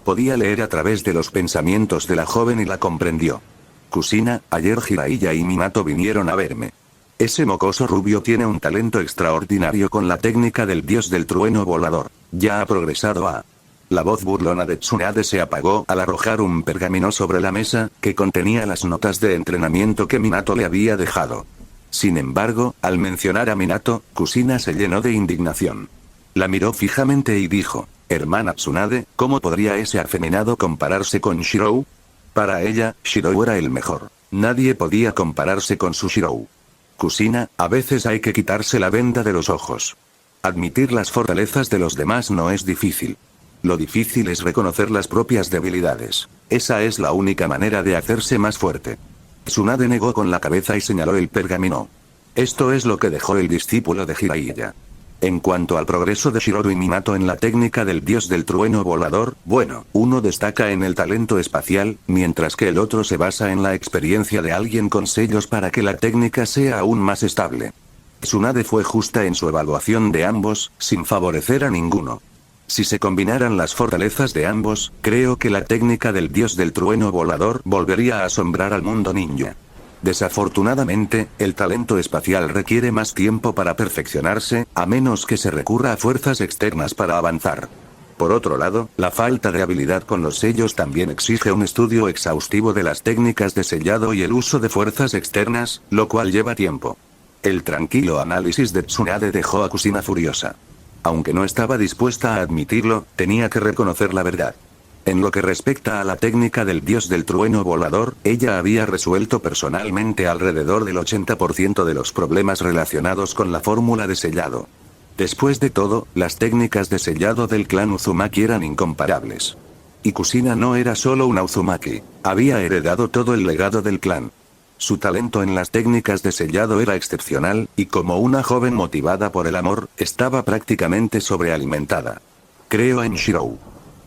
C: Podía leer a través de los pensamientos de la joven y la comprendió. «Kusina, ayer Jiraiya y Minato vinieron a verme. Ese mocoso rubio tiene un talento extraordinario con la técnica del dios del trueno volador. Ya ha progresado a...». La voz burlona de Tsunade se apagó al arrojar un pergamino sobre la mesa, que contenía las notas de entrenamiento que Minato le había dejado. Sin embargo, al mencionar a Minato, Kusina se llenó de indignación. La miró fijamente y dijo: «Hermana Tsunade, ¿cómo podría ese afeminado compararse con Shirou?» Para ella, Shirou era el mejor. Nadie podía compararse con su Shirou. «Kusina, a veces hay que quitarse la venda de los ojos. Admitir las fortalezas de los demás no es difícil. Lo difícil es reconocer las propias debilidades. Esa es la única manera de hacerse más fuerte». Tsunade negó con la cabeza y señaló el pergamino. Esto es lo que dejó el discípulo de Jiraiya. En cuanto al progreso de Shirou y Minato en la técnica del dios del trueno volador, bueno, uno destaca en el talento espacial, mientras que el otro se basa en la experiencia de alguien con sellos para que la técnica sea aún más estable. Tsunade fue justa en su evaluación de ambos, sin favorecer a ninguno. Si se combinaran las fortalezas de ambos, creo que la técnica del dios del trueno volador volvería a asombrar al mundo ninja. Desafortunadamente, el talento espacial requiere más tiempo para perfeccionarse, a menos que se recurra a fuerzas externas para avanzar. Por otro lado, la falta de habilidad con los sellos también exige un estudio exhaustivo de las técnicas de sellado y el uso de fuerzas externas, lo cual lleva tiempo. El tranquilo análisis de Tsunade dejó a Kusina furiosa. Aunque no estaba dispuesta a admitirlo, tenía que reconocer la verdad. En lo que respecta a la técnica del dios del trueno volador, ella había resuelto personalmente alrededor del 80% de los problemas relacionados con la fórmula de sellado. Después de todo, las técnicas de sellado del clan Uzumaki eran incomparables. Y Kusina no era solo una Uzumaki, había heredado todo el legado del clan. Su talento en las técnicas de sellado era excepcional, y como una joven motivada por el amor, estaba prácticamente sobrealimentada. Creo en Shirou.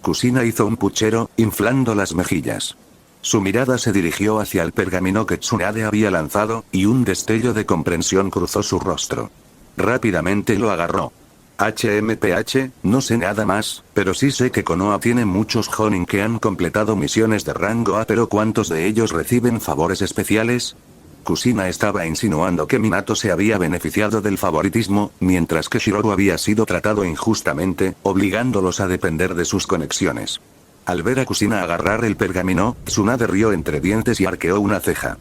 C: Kusina hizo un puchero, inflando las mejillas. Su mirada se dirigió hacia el pergamino que Tsunade había lanzado, y un destello de comprensión cruzó su rostro. Rápidamente lo agarró. HMPH, no sé nada más, pero sí sé que Konoha tiene muchos Jonin que han completado misiones de rango A, pero ¿cuántos de ellos reciben favores especiales? Kusina estaba insinuando que Minato se había beneficiado del favoritismo, mientras que Shirou había sido tratado injustamente, obligándolos a depender de sus conexiones. Al ver a Kusina agarrar el pergamino, Tsunade rió entre dientes y arqueó una ceja.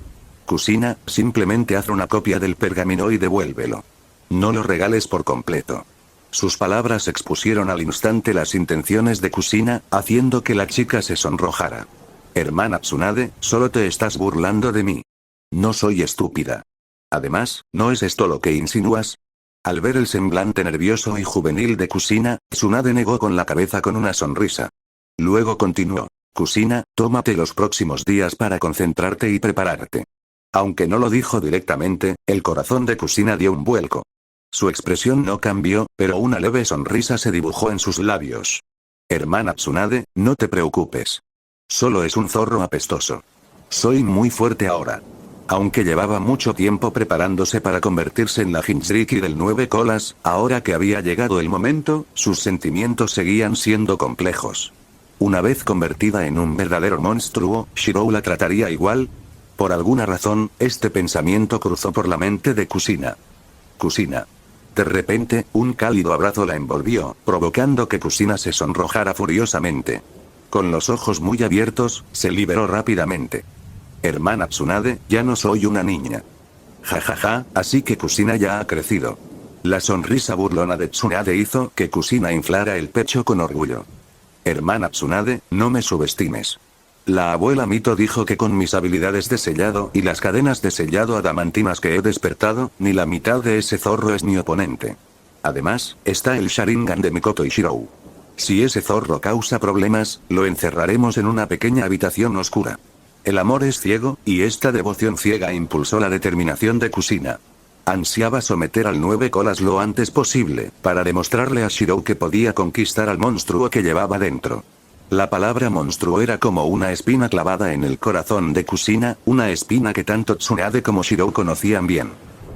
C: Kusina, simplemente haz una copia del pergamino y devuélvelo. No lo regales por completo. Sus palabras expusieron al instante las intenciones de Kusina, haciendo que la chica se sonrojara. Hermana Tsunade, solo te estás burlando de mí. No soy estúpida. Además, ¿no es esto lo que insinúas? Al ver el semblante nervioso y juvenil de Kusina, Tsunade negó con la cabeza con una sonrisa. Luego continuó. Kusina, tómate los próximos días para concentrarte y prepararte. Aunque no lo dijo directamente, el corazón de Kusina dio un vuelco. Su expresión no cambió, pero una leve sonrisa se dibujó en sus labios. Hermana Tsunade, no te preocupes. Solo es un zorro apestoso. Soy muy fuerte ahora. Aunque llevaba mucho tiempo preparándose para convertirse en la Jinchuriki del 9 colas, ahora que había llegado el momento, sus sentimientos seguían siendo complejos. Una vez convertida en un verdadero monstruo, Shirou la trataría igual. Por alguna razón, este pensamiento cruzó por la mente de Kusina. Kusina. De repente, un cálido abrazo la envolvió, provocando que Kusina se sonrojara furiosamente. Con los ojos muy abiertos, se liberó rápidamente. Hermana Tsunade, ya no soy una niña. Jajaja, así que Kusina ya ha crecido. La sonrisa burlona de Tsunade hizo que Kusina inflara el pecho con orgullo. Hermana Tsunade, no me subestimes. La abuela Mito dijo que con mis habilidades de sellado y las cadenas de sellado adamantinas que he despertado, ni la mitad de ese zorro es mi oponente. Además, está el Sharingan de Mikoto y Shirou. Si ese zorro causa problemas, lo encerraremos en una pequeña habitación oscura. El amor es ciego, y esta devoción ciega impulsó la determinación de Kusina. Ansiaba someter al 9 colas lo antes posible, para demostrarle a Shirou que podía conquistar al monstruo que llevaba dentro. La palabra monstruo era como una espina clavada en el corazón de Kusina, una espina que tanto Tsunade como Shirou conocían bien.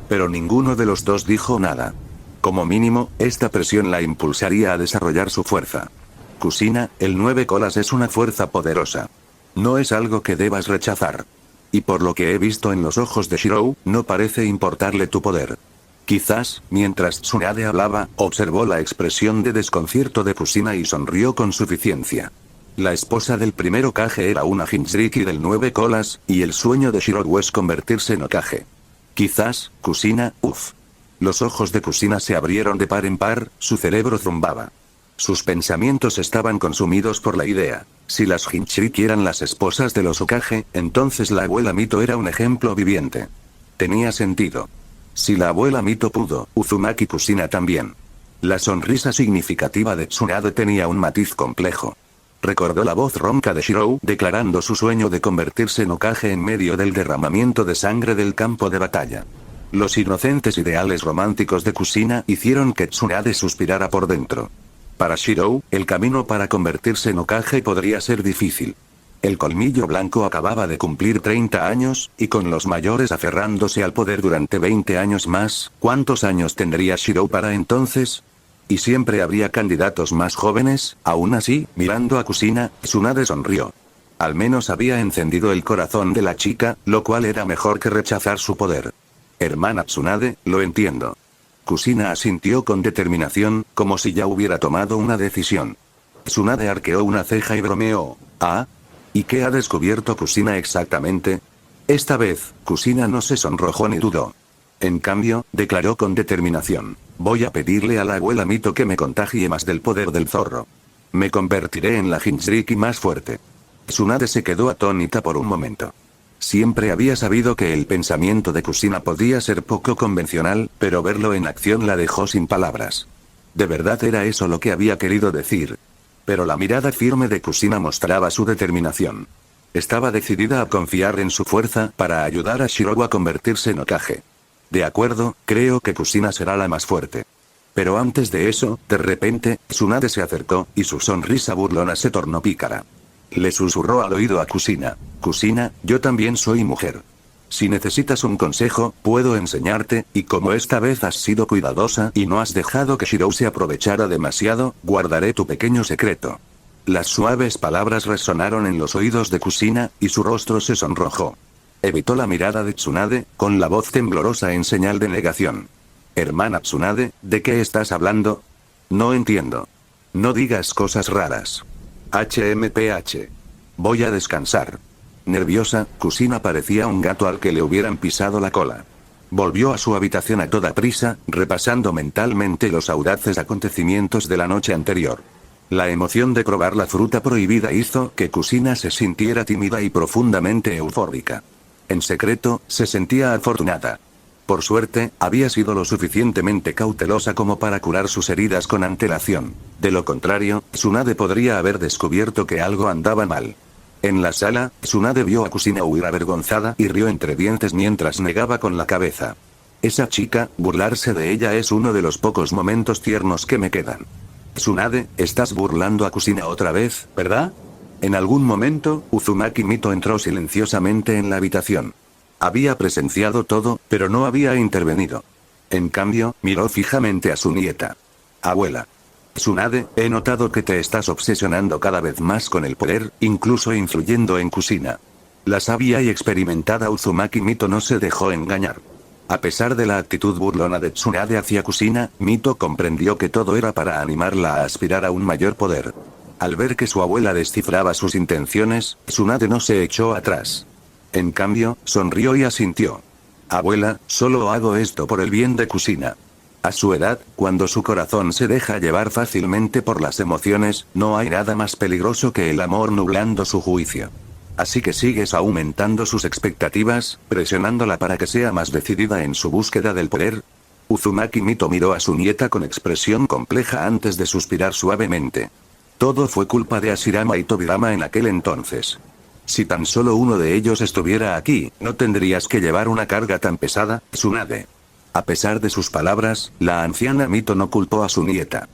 C: Pero ninguno de los dos dijo nada. Como mínimo, esta presión la impulsaría a desarrollar su fuerza. Kusina, el 9 colas es una fuerza poderosa. No es algo que debas rechazar. Y por lo que he visto en los ojos de Shirou, no parece importarle tu poder. Quizás, mientras Tsunade hablaba, observó la expresión de desconcierto de Kusina y sonrió con suficiencia. La esposa del primer Hokage era una Jinchuriki del 9 colas, y el sueño de Shirou es convertirse en Hokage. Quizás, Kusina, uff. Los ojos de Kusina se abrieron de par en par, su cerebro zumbaba. Sus pensamientos estaban consumidos por la idea. Si las Jinchuriki eran las esposas de los Hokage, entonces la abuela Mito era un ejemplo viviente. Tenía sentido. Si la abuela Mito pudo, Uzumaki Kusina también. La sonrisa significativa de Tsunade tenía un matiz complejo. Recordó la voz ronca de Shirou declarando su sueño de convertirse en Hokage en medio del derramamiento de sangre del campo de batalla. Los inocentes ideales románticos de Kusina hicieron que Tsunade suspirara por dentro. Para Shirou, el camino para convertirse en Hokage podría ser difícil. El colmillo blanco acababa de cumplir 30 años, y con los mayores aferrándose al poder durante 20 años más, ¿cuántos años tendría Shirou para entonces? Y siempre habría candidatos más jóvenes. Aún así, mirando a Kusina, Tsunade sonrió. Al menos había encendido el corazón de la chica, lo cual era mejor que rechazar su poder. Hermana Tsunade, lo entiendo. Kusina asintió con determinación, como si ya hubiera tomado una decisión. Tsunade arqueó una ceja y bromeó. ¿Ah? ¿Y qué ha descubierto Kusina exactamente? Esta vez, Kusina no se sonrojó ni dudó. En cambio, declaró con determinación. Voy a pedirle a la abuela Mito que me contagie más del poder del zorro. Me convertiré en la Jinchuriki más fuerte. Tsunade se quedó atónita por un momento. Siempre había sabido que el pensamiento de Kusina podía ser poco convencional, pero verlo en acción la dejó sin palabras. ¿De verdad era eso lo que había querido decir? Pero la mirada firme de Kusina mostraba su determinación. Estaba decidida a confiar en su fuerza para ayudar a Shirou a convertirse en Hokage. De acuerdo, creo que Kusina será la más fuerte. Pero antes de eso, de repente, Tsunade se acercó, y su sonrisa burlona se tornó pícara. Le susurró al oído a Kusina. Kusina, yo también soy mujer. Si necesitas un consejo, puedo enseñarte, y como esta vez has sido cuidadosa y no has dejado que Shirou se aprovechara demasiado, guardaré tu pequeño secreto. Las suaves palabras resonaron en los oídos de Kusina, y su rostro se sonrojó. Evitó la mirada de Tsunade, con la voz temblorosa en señal de negación. Hermana Tsunade, ¿de qué estás hablando? No entiendo. No digas cosas raras. HMPH. Voy a descansar. Nerviosa, Kusina parecía un gato al que le hubieran pisado la cola. Volvió a su habitación a toda prisa, repasando mentalmente los audaces acontecimientos de la noche anterior. La emoción de probar la fruta prohibida hizo que Kusina se sintiera tímida y profundamente eufórica. En secreto, se sentía afortunada. Por suerte, había sido lo suficientemente cautelosa como para curar sus heridas con antelación. De lo contrario, Tsunade podría haber descubierto que algo andaba mal. En la sala, Tsunade vio a Kusina huir avergonzada y rió entre dientes mientras negaba con la cabeza. Esa chica, burlarse de ella es uno de los pocos momentos tiernos que me quedan. Tsunade, estás burlando a Kusina otra vez, ¿verdad? En algún momento, Uzumaki Mito entró silenciosamente en la habitación. Había presenciado todo, pero no había intervenido. En cambio, miró fijamente a su nieta. Abuela. Tsunade, he notado que te estás obsesionando cada vez más con el poder, incluso influyendo en Kushina. La sabia y experimentada Uzumaki Mito no se dejó engañar. A pesar de la actitud burlona de Tsunade hacia Kushina, Mito comprendió que todo era para animarla a aspirar a un mayor poder. Al ver que su abuela descifraba sus intenciones, Tsunade no se echó atrás. En cambio, sonrió y asintió. Abuela, solo hago esto por el bien de Kushina. A su edad, cuando su corazón se deja llevar fácilmente por las emociones, no hay nada más peligroso que el amor nublando su juicio. Así que sigues aumentando sus expectativas, presionándola para que sea más decidida en su búsqueda del poder. Uzumaki Mito miró a su nieta con expresión compleja antes de suspirar suavemente. Todo fue culpa de Ashirama y Tobirama en aquel entonces. Si tan solo uno de ellos estuviera aquí, no tendrías que llevar una carga tan pesada, Tsunade. A pesar de sus palabras, la anciana Mito no culpó a su nieta.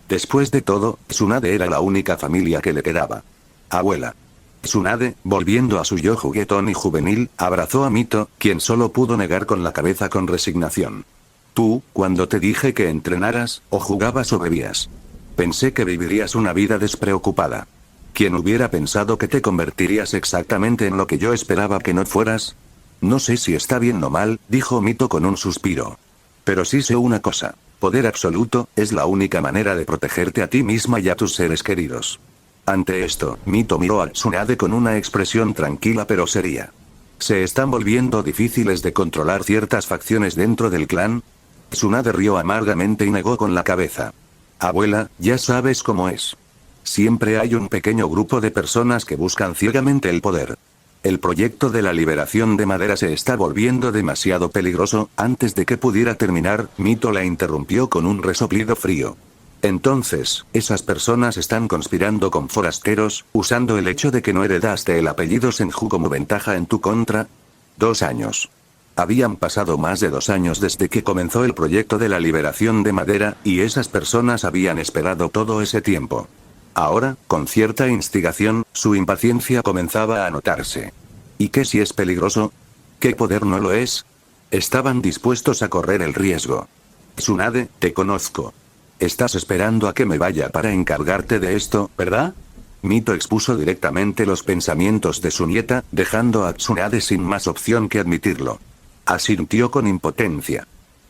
C: Después de todo, Tsunade era la única familia que le quedaba. Abuela. Tsunade, volviendo a su yo juguetón y juvenil, abrazó a Mito, quien solo pudo negar con la cabeza con resignación. Tú, cuando te dije que entrenaras, o jugabas o bebías. Pensé que vivirías una vida despreocupada. ¿Quién hubiera pensado que te convertirías exactamente en lo que yo esperaba que no fueras? No sé si está bien o mal, dijo Mito con un suspiro. Pero sí sé una cosa. Poder absoluto, es la única manera de protegerte a ti misma y a tus seres queridos. Ante esto, Mito miró a Tsunade con una expresión tranquila pero seria. ¿Se están volviendo difíciles de controlar ciertas facciones dentro del clan? Tsunade rió amargamente y negó con la cabeza. Abuela, ya sabes cómo es. Siempre hay un pequeño grupo de personas que buscan ciegamente el poder. El proyecto de la liberación de Madera se está volviendo demasiado peligroso. Antes de que pudiera terminar, Mito la interrumpió con un resoplido frío. Entonces, esas personas están conspirando con forasteros, usando el hecho de que no heredaste el apellido Senju como ventaja en tu contra. 2 años. Habían pasado más de 2 años desde que comenzó el proyecto de la liberación de Madera, y esas personas habían esperado todo ese tiempo. Ahora, con cierta instigación, su impaciencia comenzaba a notarse. ¿Y qué si es peligroso? ¿Qué poder no lo es? Estaban dispuestos a correr el riesgo. Tsunade, te conozco. Estás esperando a que me vaya para encargarte de esto, ¿verdad? Mito expuso directamente los pensamientos de su nieta, dejando a Tsunade sin más opción que admitirlo. Asintió con impotencia.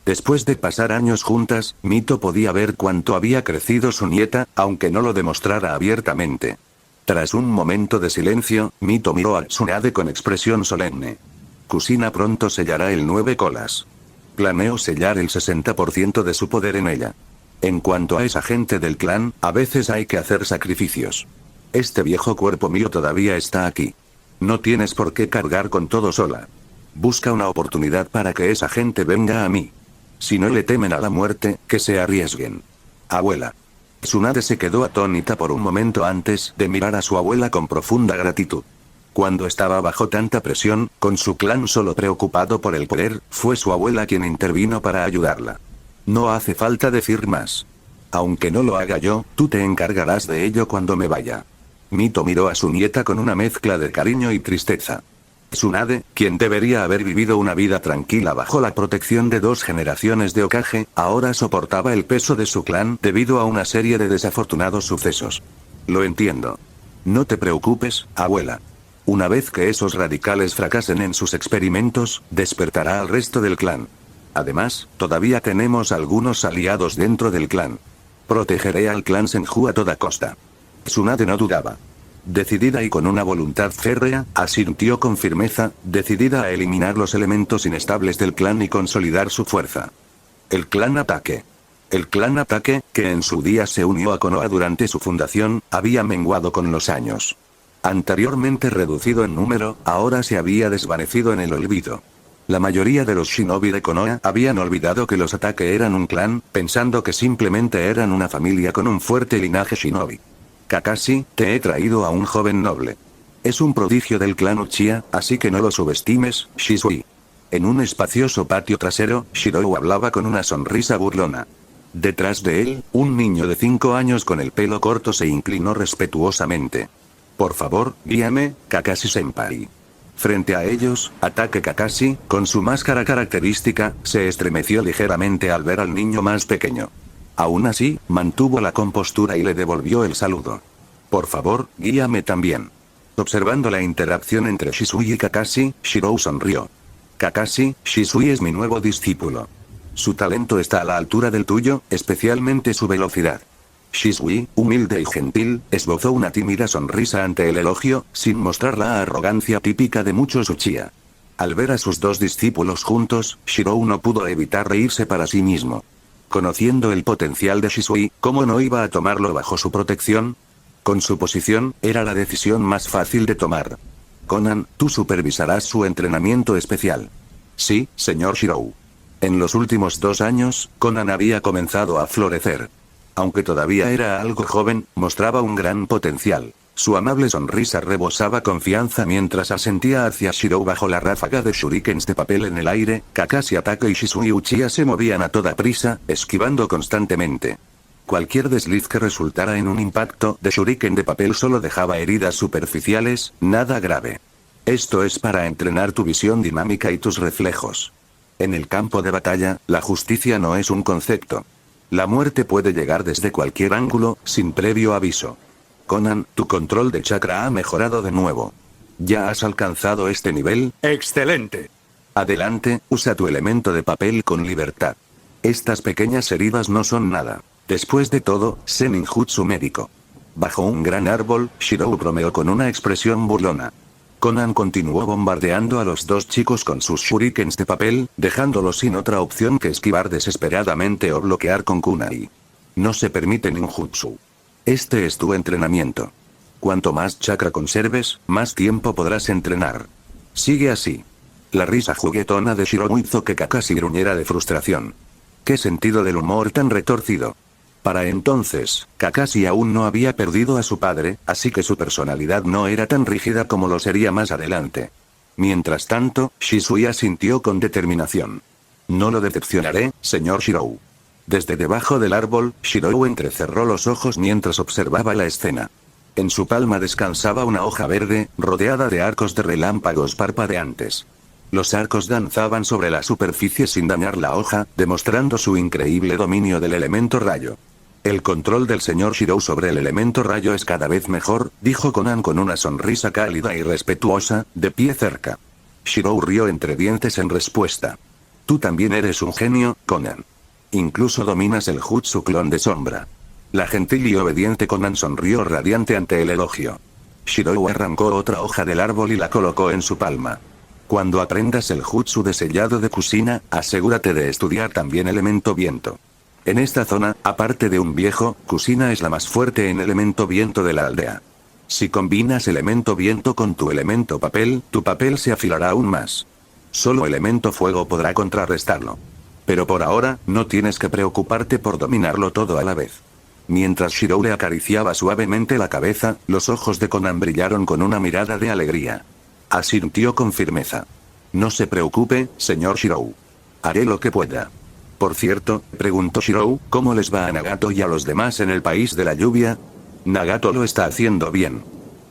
C: Después de pasar años juntas, Mito podía ver cuánto había crecido su nieta, aunque no lo demostrara abiertamente. Tras un momento de silencio, Mito miró a Tsunade con expresión solemne. Kushina pronto sellará el 9 colas. Planeo sellar el 60% de su poder en ella. En cuanto a esa gente del clan, a veces hay que hacer sacrificios. Este viejo cuerpo mío todavía está aquí. No tienes por qué cargar con todo sola. Busca una oportunidad para que esa gente venga a mí. Si no le temen a la muerte, que se arriesguen. Abuela. Tsunade se quedó atónita por un momento antes de mirar a su abuela con profunda gratitud. Cuando estaba bajo tanta presión, con su clan solo preocupado por el poder, fue su abuela quien intervino para ayudarla. No hace falta decir más. Aunque no lo haga yo, tú te encargarás de ello cuando me vaya. Mito miró a su nieta con una mezcla de cariño y tristeza. Tsunade, quien debería haber vivido una vida tranquila bajo la protección de 2 generaciones de Hokage, ahora soportaba el peso de su clan debido a una serie de desafortunados sucesos. Lo entiendo. No te preocupes, abuela. Una vez que esos radicales fracasen en sus experimentos, despertará al resto del clan. Además, todavía tenemos algunos aliados dentro del clan. Protegeré al clan Senju a toda costa. Tsunade no dudaba. Decidida y con una voluntad férrea, asintió con firmeza, decidida a eliminar los elementos inestables del clan y consolidar su fuerza. El clan Ataque. El clan Ataque, que en su día se unió a Konoha durante su fundación, había menguado con los años. Anteriormente reducido en número, ahora se había desvanecido en el olvido. La mayoría de los shinobi de Konoha habían olvidado que los Ataque eran un clan, pensando que simplemente eran una familia con un fuerte linaje shinobi. Kakashi, te he traído a un joven noble. Es un prodigio del clan Uchiha, así que no lo subestimes, Shisui. En un espacioso patio trasero, Shirou hablaba con una sonrisa burlona. Detrás de él, un niño de 5 años con el pelo corto se inclinó respetuosamente. Por favor, guíame, Kakashi-senpai. Frente a ellos, Ataque Kakashi, con su máscara característica, se estremeció ligeramente al ver al niño más pequeño. Aún así, mantuvo la compostura y le devolvió el saludo. Por favor, guíame también. Observando la interacción entre Shisui y Kakashi, Shirou sonrió. Kakashi, Shisui es mi nuevo discípulo. Su talento está a la altura del tuyo, especialmente su velocidad. Shisui, humilde y gentil, esbozó una tímida sonrisa ante el elogio, sin mostrar la arrogancia típica de muchos Uchiha. Al ver a sus dos discípulos juntos, Shirou no pudo evitar reírse para sí mismo. Conociendo el potencial de Shisui, ¿cómo no iba a tomarlo bajo su protección? Con su posición, era la decisión más fácil de tomar. Conan, tú supervisarás su entrenamiento especial. Sí, señor Shirou. En los últimos 2 años, Conan había comenzado a florecer. Aunque todavía era algo joven, mostraba un gran potencial. Su amable sonrisa rebosaba confianza mientras asentía hacia Shirou bajo la ráfaga de shurikens de papel en el aire. Kakashi, Atake y Shisui Uchiha se movían a toda prisa, esquivando constantemente. Cualquier desliz que resultara en un impacto de shuriken de papel solo dejaba heridas superficiales, nada grave. Esto es para entrenar tu visión dinámica y tus reflejos. En el campo de batalla, la justicia no es un concepto. La muerte puede llegar desde cualquier ángulo, sin previo aviso. Conan, tu control de chakra ha mejorado de nuevo. ¿Ya has alcanzado este nivel?
D: ¡Excelente!
C: Adelante, usa tu elemento de papel con libertad. Estas pequeñas heridas no son nada. Después de todo, sé ninjutsu médico. Bajo un gran árbol, Shirou bromeó con una expresión burlona. Conan continuó bombardeando a los dos chicos con sus shurikens de papel, dejándolos sin otra opción que esquivar desesperadamente o bloquear con kunai. No se permite ninjutsu. Este es tu entrenamiento. Cuanto más chakra conserves, más tiempo podrás entrenar. Sigue así. La risa juguetona de Shirou hizo que Kakashi gruñera de frustración. ¿Qué sentido del humor tan retorcido? Para entonces, Kakashi aún no había perdido a su padre, así que su personalidad no era tan rígida como lo sería más adelante. Mientras tanto, Shisui asintió con determinación. No lo decepcionaré, señor Shirou. Desde debajo del árbol, Shirou entrecerró los ojos mientras observaba la escena. En su palma descansaba una hoja verde, rodeada de arcos de relámpagos parpadeantes. Los arcos danzaban sobre la superficie sin dañar la hoja, demostrando su increíble dominio del elemento rayo. El control del señor Shirou sobre el elemento rayo es cada vez mejor, dijo Conan con una sonrisa cálida y respetuosa, de pie cerca. Shirou rió entre dientes en respuesta. Tú también eres un genio, Conan. Incluso dominas el jutsu clon de sombra. La gentil y obediente Conan sonrió radiante ante el elogio. Shirou arrancó otra hoja del árbol y la colocó en su palma. Cuando aprendas el jutsu de sellado de Kushina, asegúrate de estudiar también elemento viento. En esta zona, aparte de un viejo, Kushina es la más fuerte en elemento viento de la aldea. Si combinas elemento viento con tu elemento papel, tu papel se afilará aún más. Solo elemento fuego podrá contrarrestarlo. Pero por ahora, no tienes que preocuparte por dominarlo todo a la vez. Mientras Shirou le acariciaba suavemente la cabeza, los ojos de Conan brillaron con una mirada de alegría. Asintió con firmeza. No se preocupe, señor Shirou. Haré lo que pueda. Por cierto, preguntó Shirou, ¿cómo les va a Nagato y a los demás en el país de la lluvia? Nagato lo está haciendo bien.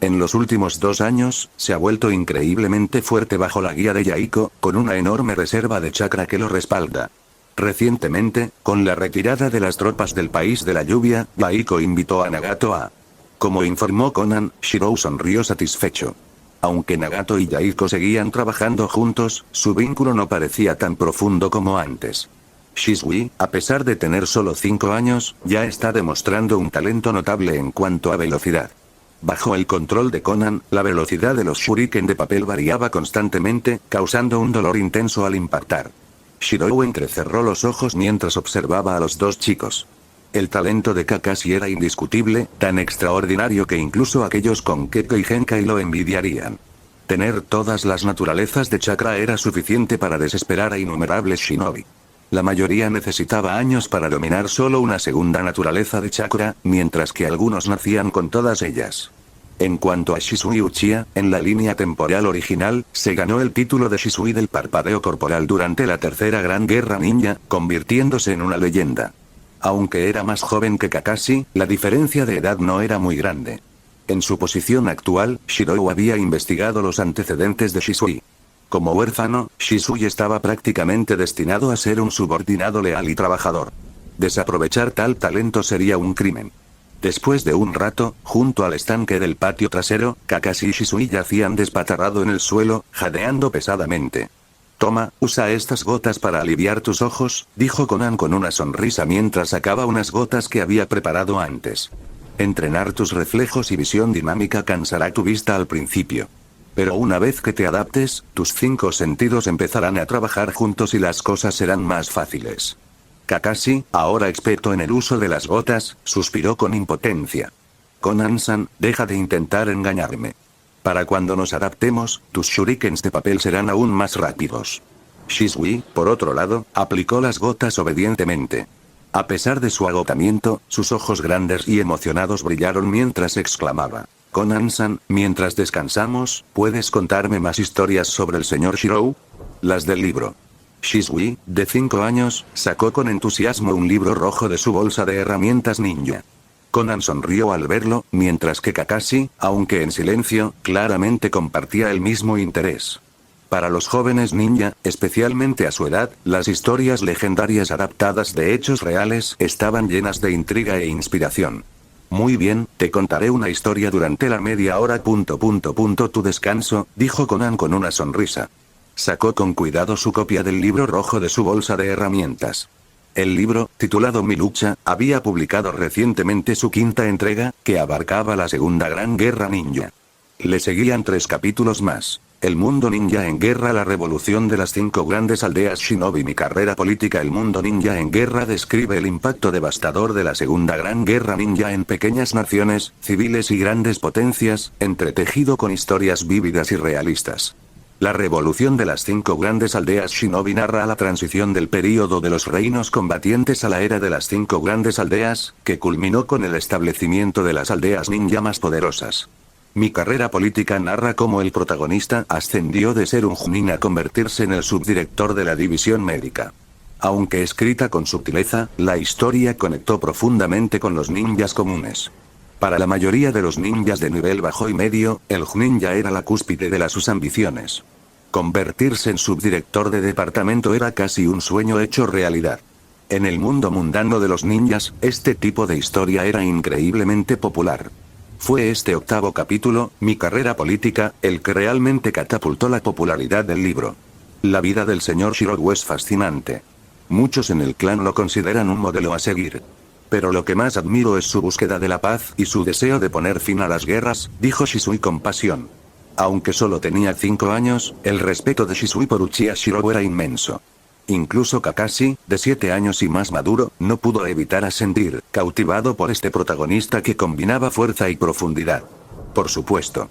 C: En los últimos 2 años, se ha vuelto increíblemente fuerte bajo la guía de Yaiko, con una enorme reserva de chakra que lo respalda. Recientemente, con la retirada de las tropas del país de la lluvia, Yaiko invitó a Nagato a... Como informó Conan, Shirou sonrió satisfecho. Aunque Nagato y Yaiko seguían trabajando juntos, su vínculo no parecía tan profundo como antes. Shisui, a pesar de tener solo 5 años, ya está demostrando un talento notable en cuanto a velocidad. Bajo el control de Conan, la velocidad de los shuriken de papel variaba constantemente, causando un dolor intenso al impactar. Shirou entrecerró los ojos mientras observaba a los dos chicos. El talento de Kakashi era indiscutible, tan extraordinario que incluso aquellos con Keko y Genkai lo envidiarían. Tener todas las naturalezas de chakra era suficiente para desesperar a innumerables shinobi. La mayoría necesitaba años para dominar solo una segunda naturaleza de chakra, mientras que algunos nacían con todas ellas. En cuanto a Shisui Uchiha, en la línea temporal original, se ganó el título de Shisui del parpadeo corporal durante la tercera gran guerra ninja, convirtiéndose en una leyenda. Aunque era más joven que Kakashi, la diferencia de edad no era muy grande. En su posición actual, Shirou había investigado los antecedentes de Shisui. Como huérfano, Shisui estaba prácticamente destinado a ser un subordinado leal y trabajador. Desaprovechar tal talento sería un crimen. Después de un rato, junto al estanque del patio trasero, Kakashi y Shisui yacían despatarrado en el suelo, jadeando pesadamente. Toma, usa estas gotas para aliviar tus ojos, dijo Konan con una sonrisa mientras sacaba unas gotas que había preparado antes. Entrenar tus reflejos y visión dinámica cansará tu vista al principio. Pero una vez que te adaptes, tus 5 sentidos empezarán a trabajar juntos y las cosas serán más fáciles. Kakashi, ahora experto en el uso de las gotas, suspiró con impotencia. Konan-san, deja de intentar engañarme. Para cuando nos adaptemos, tus shurikens de papel serán aún más rápidos. Shisui, por otro lado, aplicó las gotas obedientemente. A pesar de su agotamiento, sus ojos grandes y emocionados brillaron mientras exclamaba. Konan-san, mientras descansamos, ¿puedes contarme más historias sobre el señor Shirou? Las del libro. Shisui, de 5 años, sacó con entusiasmo un libro rojo de su bolsa de herramientas ninja. Konan sonrió al verlo, mientras que Kakashi, aunque en silencio, claramente compartía el mismo interés. Para los jóvenes ninja, especialmente a su edad, las historias legendarias adaptadas de hechos reales estaban llenas de intriga e inspiración. Muy bien, te contaré una historia durante la media hora. Tu descanso, dijo Konan con una sonrisa. Sacó con cuidado su copia del libro rojo de su bolsa de herramientas. El libro, titulado Mi lucha, había publicado recientemente su 5ª entrega, que abarcaba la Segunda Gran Guerra Ninja. Le seguían 3 capítulos más. El mundo ninja en guerra, la revolución de las 5 grandes aldeas shinobi, mi carrera política. El mundo ninja en guerra describe el impacto devastador de la Segunda Gran Guerra Ninja en pequeñas naciones, civiles y grandes potencias, entretejido con historias vívidas y realistas. La revolución de las 5 grandes aldeas shinobi narra la transición del período de los reinos combatientes a la era de las 5 grandes aldeas, que culminó con el establecimiento de las aldeas ninja más poderosas. Mi carrera política narra cómo el protagonista ascendió de ser un Chunin a convertirse en el subdirector de la división médica. Aunque escrita con sutileza, la historia conectó profundamente con los ninjas comunes. Para la mayoría de los ninjas de nivel bajo y medio, el Chunin ya era la cúspide de sus ambiciones. Convertirse en subdirector de departamento era casi un sueño hecho realidad. En el mundo mundano de los ninjas, este tipo de historia era increíblemente popular. Fue este 8º capítulo, Mi carrera política, el que realmente catapultó la popularidad del libro. La vida del señor Shirou es fascinante. Muchos en el clan lo consideran un modelo a seguir. Pero lo que más admiro es su búsqueda de la paz y su deseo de poner fin a las guerras, dijo Shisui con pasión. Aunque solo tenía 5 años, el respeto de Shisui por Uchiha Shirou era inmenso. Incluso Kakashi, de 7 años y más maduro, no pudo evitar asentir, cautivado por este protagonista que combinaba fuerza y profundidad. Por supuesto.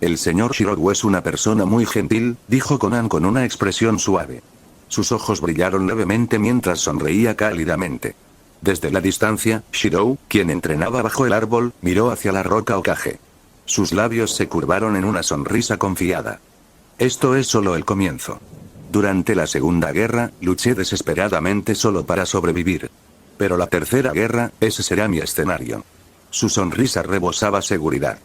C: El señor Shirou es una persona muy gentil, dijo Konan con una expresión suave. Sus ojos brillaron levemente mientras sonreía cálidamente. Desde la distancia, Shirou, quien entrenaba bajo el árbol, miró hacia la roca Hokage. Sus labios se curvaron en una sonrisa confiada. Esto es solo el comienzo. Durante la Segunda Guerra, luché desesperadamente solo para sobrevivir. Pero la Tercera Guerra, ese será mi escenario. Su sonrisa rebosaba seguridad.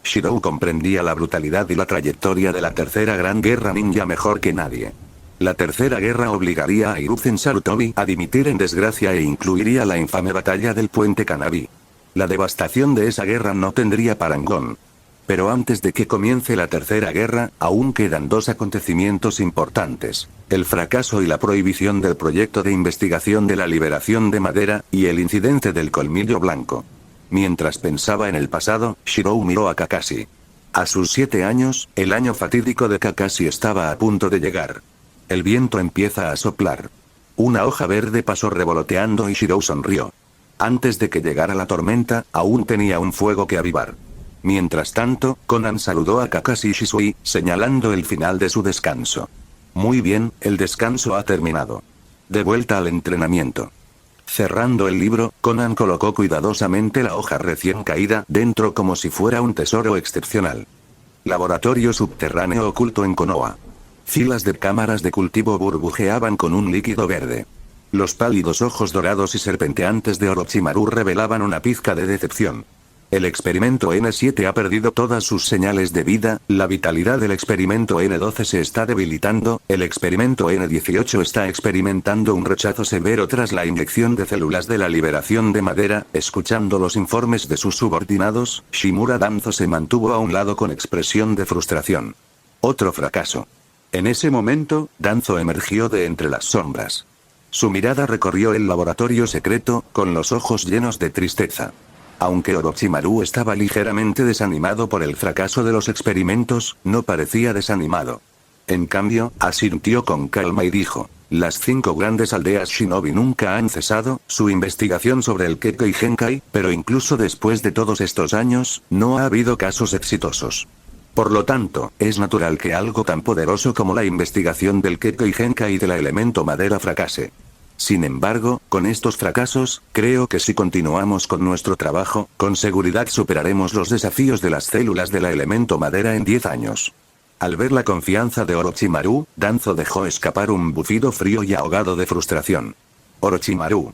C: Shirou comprendía la brutalidad y la trayectoria de la Tercera Gran Guerra Ninja mejor que nadie. La Tercera Guerra obligaría a Hiruzen Sarutobi a dimitir en desgracia e incluiría la infame batalla del Puente Kanabi. La devastación de esa guerra no tendría parangón. Pero antes de que comience la Tercera Guerra, aún quedan 2 acontecimientos importantes: el fracaso y la prohibición del proyecto de investigación de la liberación de Madera, y el incidente del colmillo blanco. Mientras pensaba en el pasado, Shirou miró a Kakashi. A sus 7 años, el año fatídico de Kakashi estaba a punto de llegar. El viento empieza a soplar. Una hoja verde pasó revoloteando y Shirou sonrió. Antes de que llegara la tormenta, aún tenía un fuego que avivar. Mientras tanto, Konan saludó a Kakashi y Shisui, señalando el final de su descanso. Muy bien, el descanso ha terminado. De vuelta al entrenamiento. Cerrando el libro, Konan colocó cuidadosamente la hoja recién caída dentro como si fuera un tesoro excepcional. Laboratorio subterráneo oculto en Konoha. Filas de cámaras de cultivo burbujeaban con un líquido verde. Los pálidos ojos dorados y serpenteantes de Orochimaru revelaban una pizca de decepción. El experimento N7 ha perdido todas sus señales de vida, la vitalidad del experimento N12 se está debilitando, el experimento N18 está experimentando un rechazo severo tras la inyección de células de la liberación de madera. Escuchando los informes de sus subordinados, Shimura Danzo se mantuvo a un lado con expresión de frustración. Otro fracaso. En ese momento, Danzo emergió de entre las sombras. Su mirada recorrió el laboratorio secreto, con los ojos llenos de tristeza. Aunque Orochimaru estaba ligeramente desanimado por el fracaso de los experimentos, no parecía desanimado. En cambio, asintió con calma y dijo: las 5 grandes aldeas shinobi nunca han cesado su investigación sobre el Kekkei Genkai, pero incluso después de todos estos años, no ha habido casos exitosos. Por lo tanto, es natural que algo tan poderoso como la investigación del Kekkei Genkai y del elemento madera fracase. Sin embargo, con estos fracasos, creo que si continuamos con nuestro trabajo, con seguridad superaremos los desafíos de las células del elemento madera en 10 años. Al ver la confianza de Orochimaru, Danzo dejó escapar un bufido frío y ahogado de frustración. Orochimaru.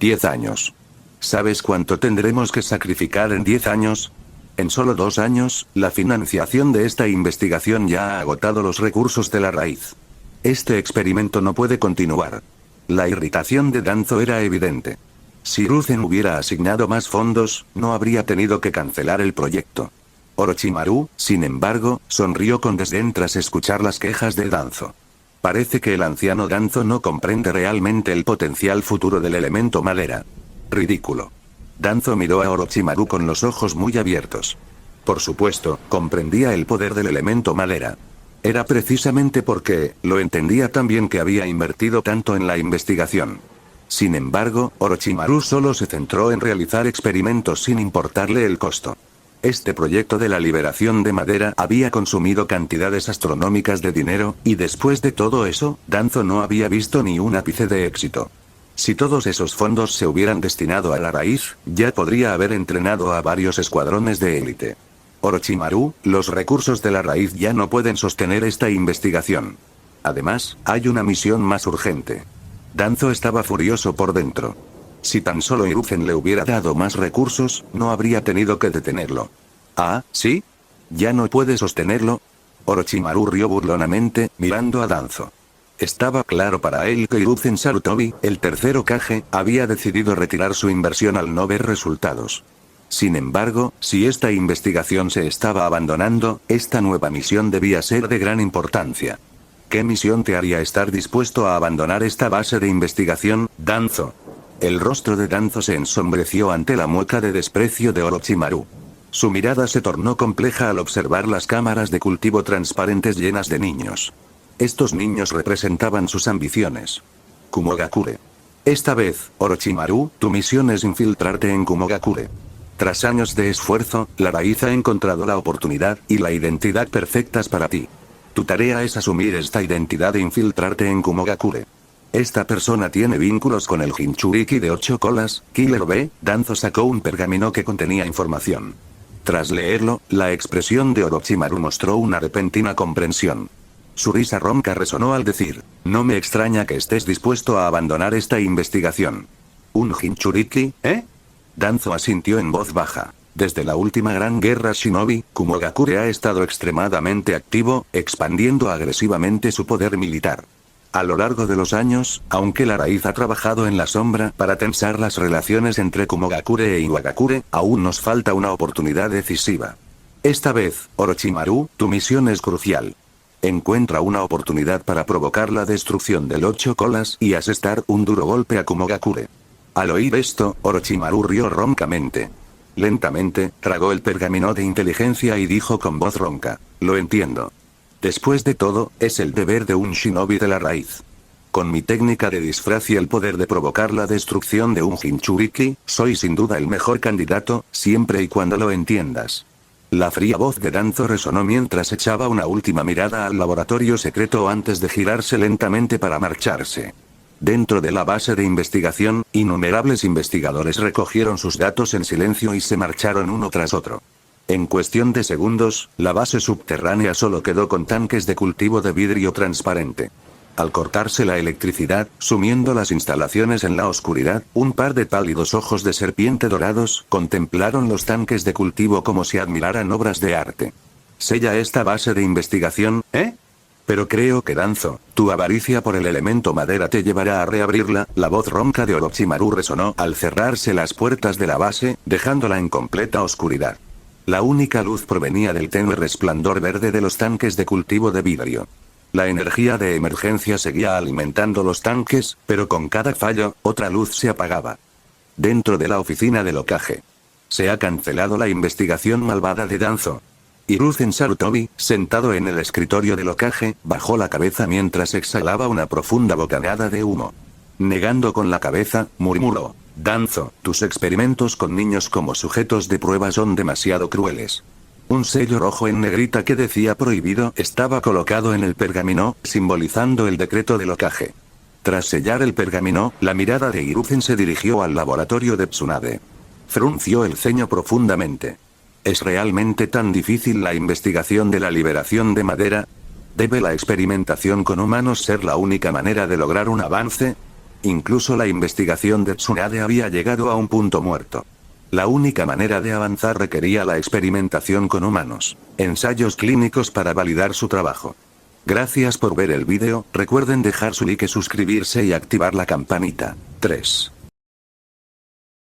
C: 10 años. ¿Sabes cuánto tendremos que sacrificar en 10 años? En solo 2 años, la financiación de esta investigación ya ha agotado los recursos de la raíz. Este experimento no puede continuar. La irritación de Danzo era evidente. Si Ruzen hubiera asignado más fondos, no habría tenido que cancelar el proyecto. Orochimaru, sin embargo, sonrió con desdén tras escuchar las quejas de Danzo. Parece que el anciano Danzo no comprende realmente el potencial futuro del elemento madera. Ridículo. Danzo miró a Orochimaru con los ojos muy abiertos. Por supuesto, comprendía el poder del elemento madera. Era precisamente porque lo entendía tan bien que había invertido tanto en la investigación. Sin embargo, Orochimaru solo se centró en realizar experimentos sin importarle el costo. Este proyecto de la liberación de madera había consumido cantidades astronómicas de dinero, y después de todo eso, Danzo no había visto ni un ápice de éxito. Si todos esos fondos se hubieran destinado a la raíz, ya podría haber entrenado a varios escuadrones de élite. Orochimaru, los recursos de la raíz ya no pueden sostener esta investigación. Además, hay una misión más urgente. Danzo estaba furioso por dentro. Si tan solo Hiruzen le hubiera dado más recursos, no habría tenido que detenerlo. ¿Ah, sí? ¿Ya no puede sostenerlo? Orochimaru rió burlonamente, mirando a Danzo. Estaba claro para él que Hiruzen Sarutobi, el tercer Hokage, había decidido retirar su inversión al no ver resultados. Sin embargo, si esta investigación se estaba abandonando, esta nueva misión debía ser de gran importancia. ¿Qué misión te haría estar dispuesto a abandonar esta base de investigación, Danzo? El rostro de Danzo se ensombreció ante la mueca de desprecio de Orochimaru. Su mirada se tornó compleja al observar las cámaras de cultivo transparentes llenas de niños. Estos niños representaban sus ambiciones. Kumogakure. Esta vez, Orochimaru, tu misión es infiltrarte en Kumogakure. Tras años de esfuerzo, la raíz ha encontrado la oportunidad y la identidad perfectas para ti. Tu tarea es asumir esta identidad e infiltrarte en Kumogakure. Esta persona tiene vínculos con el Jinchuriki de 8 colas, Killer B. Danzo sacó un pergamino que contenía información. Tras leerlo, la expresión de Orochimaru mostró una repentina comprensión. Su risa ronca resonó al decir: no me extraña que estés dispuesto a abandonar esta investigación. ¿Un Jinchuriki, eh? Danzo asintió en voz baja. Desde la última gran guerra shinobi, Kumogakure ha estado extremadamente activo, expandiendo agresivamente su poder militar. A lo largo de los años, aunque la raíz ha trabajado en la sombra para tensar las relaciones entre Kumogakure e Iwagakure, aún nos falta una oportunidad decisiva. Esta vez, Orochimaru, tu misión es crucial. Encuentra una oportunidad para provocar la destrucción del 8 colas y asestar un duro golpe a Kumogakure. Al oír esto, Orochimaru rió roncamente. Lentamente, tragó el pergamino de inteligencia y dijo con voz ronca: lo entiendo. Después de todo, es el deber de un shinobi de la raíz. Con mi técnica de disfraz y el poder de provocar la destrucción de un Jinchuriki, soy sin duda el mejor candidato, siempre y cuando lo entiendas. La fría voz de Danzo resonó mientras echaba una última mirada al laboratorio secreto antes de girarse lentamente para marcharse. Dentro de la base de investigación, innumerables investigadores recogieron sus datos en silencio y se marcharon uno tras otro. En cuestión de segundos, la base subterránea solo quedó con tanques de cultivo de vidrio transparente. Al cortarse la electricidad, sumiendo las instalaciones en la oscuridad, un par de pálidos ojos de serpiente dorados contemplaron los tanques de cultivo como si admiraran obras de arte. ¿Sella esta base de investigación, eh? Pero creo que Danzo, tu avaricia por el elemento madera te llevará a reabrirla. La voz ronca de Orochimaru resonó al cerrarse las puertas de la base, dejándola en completa oscuridad. La única luz provenía del tenue resplandor verde de los tanques de cultivo de vidrio. La energía de emergencia seguía alimentando los tanques, pero con cada fallo, otra luz se apagaba. Dentro de la oficina del Hokage. Se ha cancelado la investigación malvada de Danzo. Hiruzen Sarutobi, sentado en el escritorio del Hokage, bajó la cabeza mientras exhalaba una profunda bocanada de humo. Negando con la cabeza, murmuró: Danzo, tus experimentos con niños como sujetos de prueba son demasiado crueles. Un sello rojo en negrita que decía prohibido estaba colocado en el pergamino, simbolizando el decreto del Hokage. Tras sellar el pergamino, la mirada de Hiruzen se dirigió al laboratorio de Tsunade. Frunció el ceño profundamente. ¿Es realmente tan difícil la investigación de la liberación de madera? ¿Debe la experimentación con humanos ser la única manera de lograr un avance? Incluso la investigación de Tsunade había llegado a un punto muerto. La única manera de avanzar requería la experimentación con humanos. Ensayos clínicos para validar su trabajo. Gracias por ver el vídeo, recuerden dejar su like, suscribirse y activar la campanita. 3.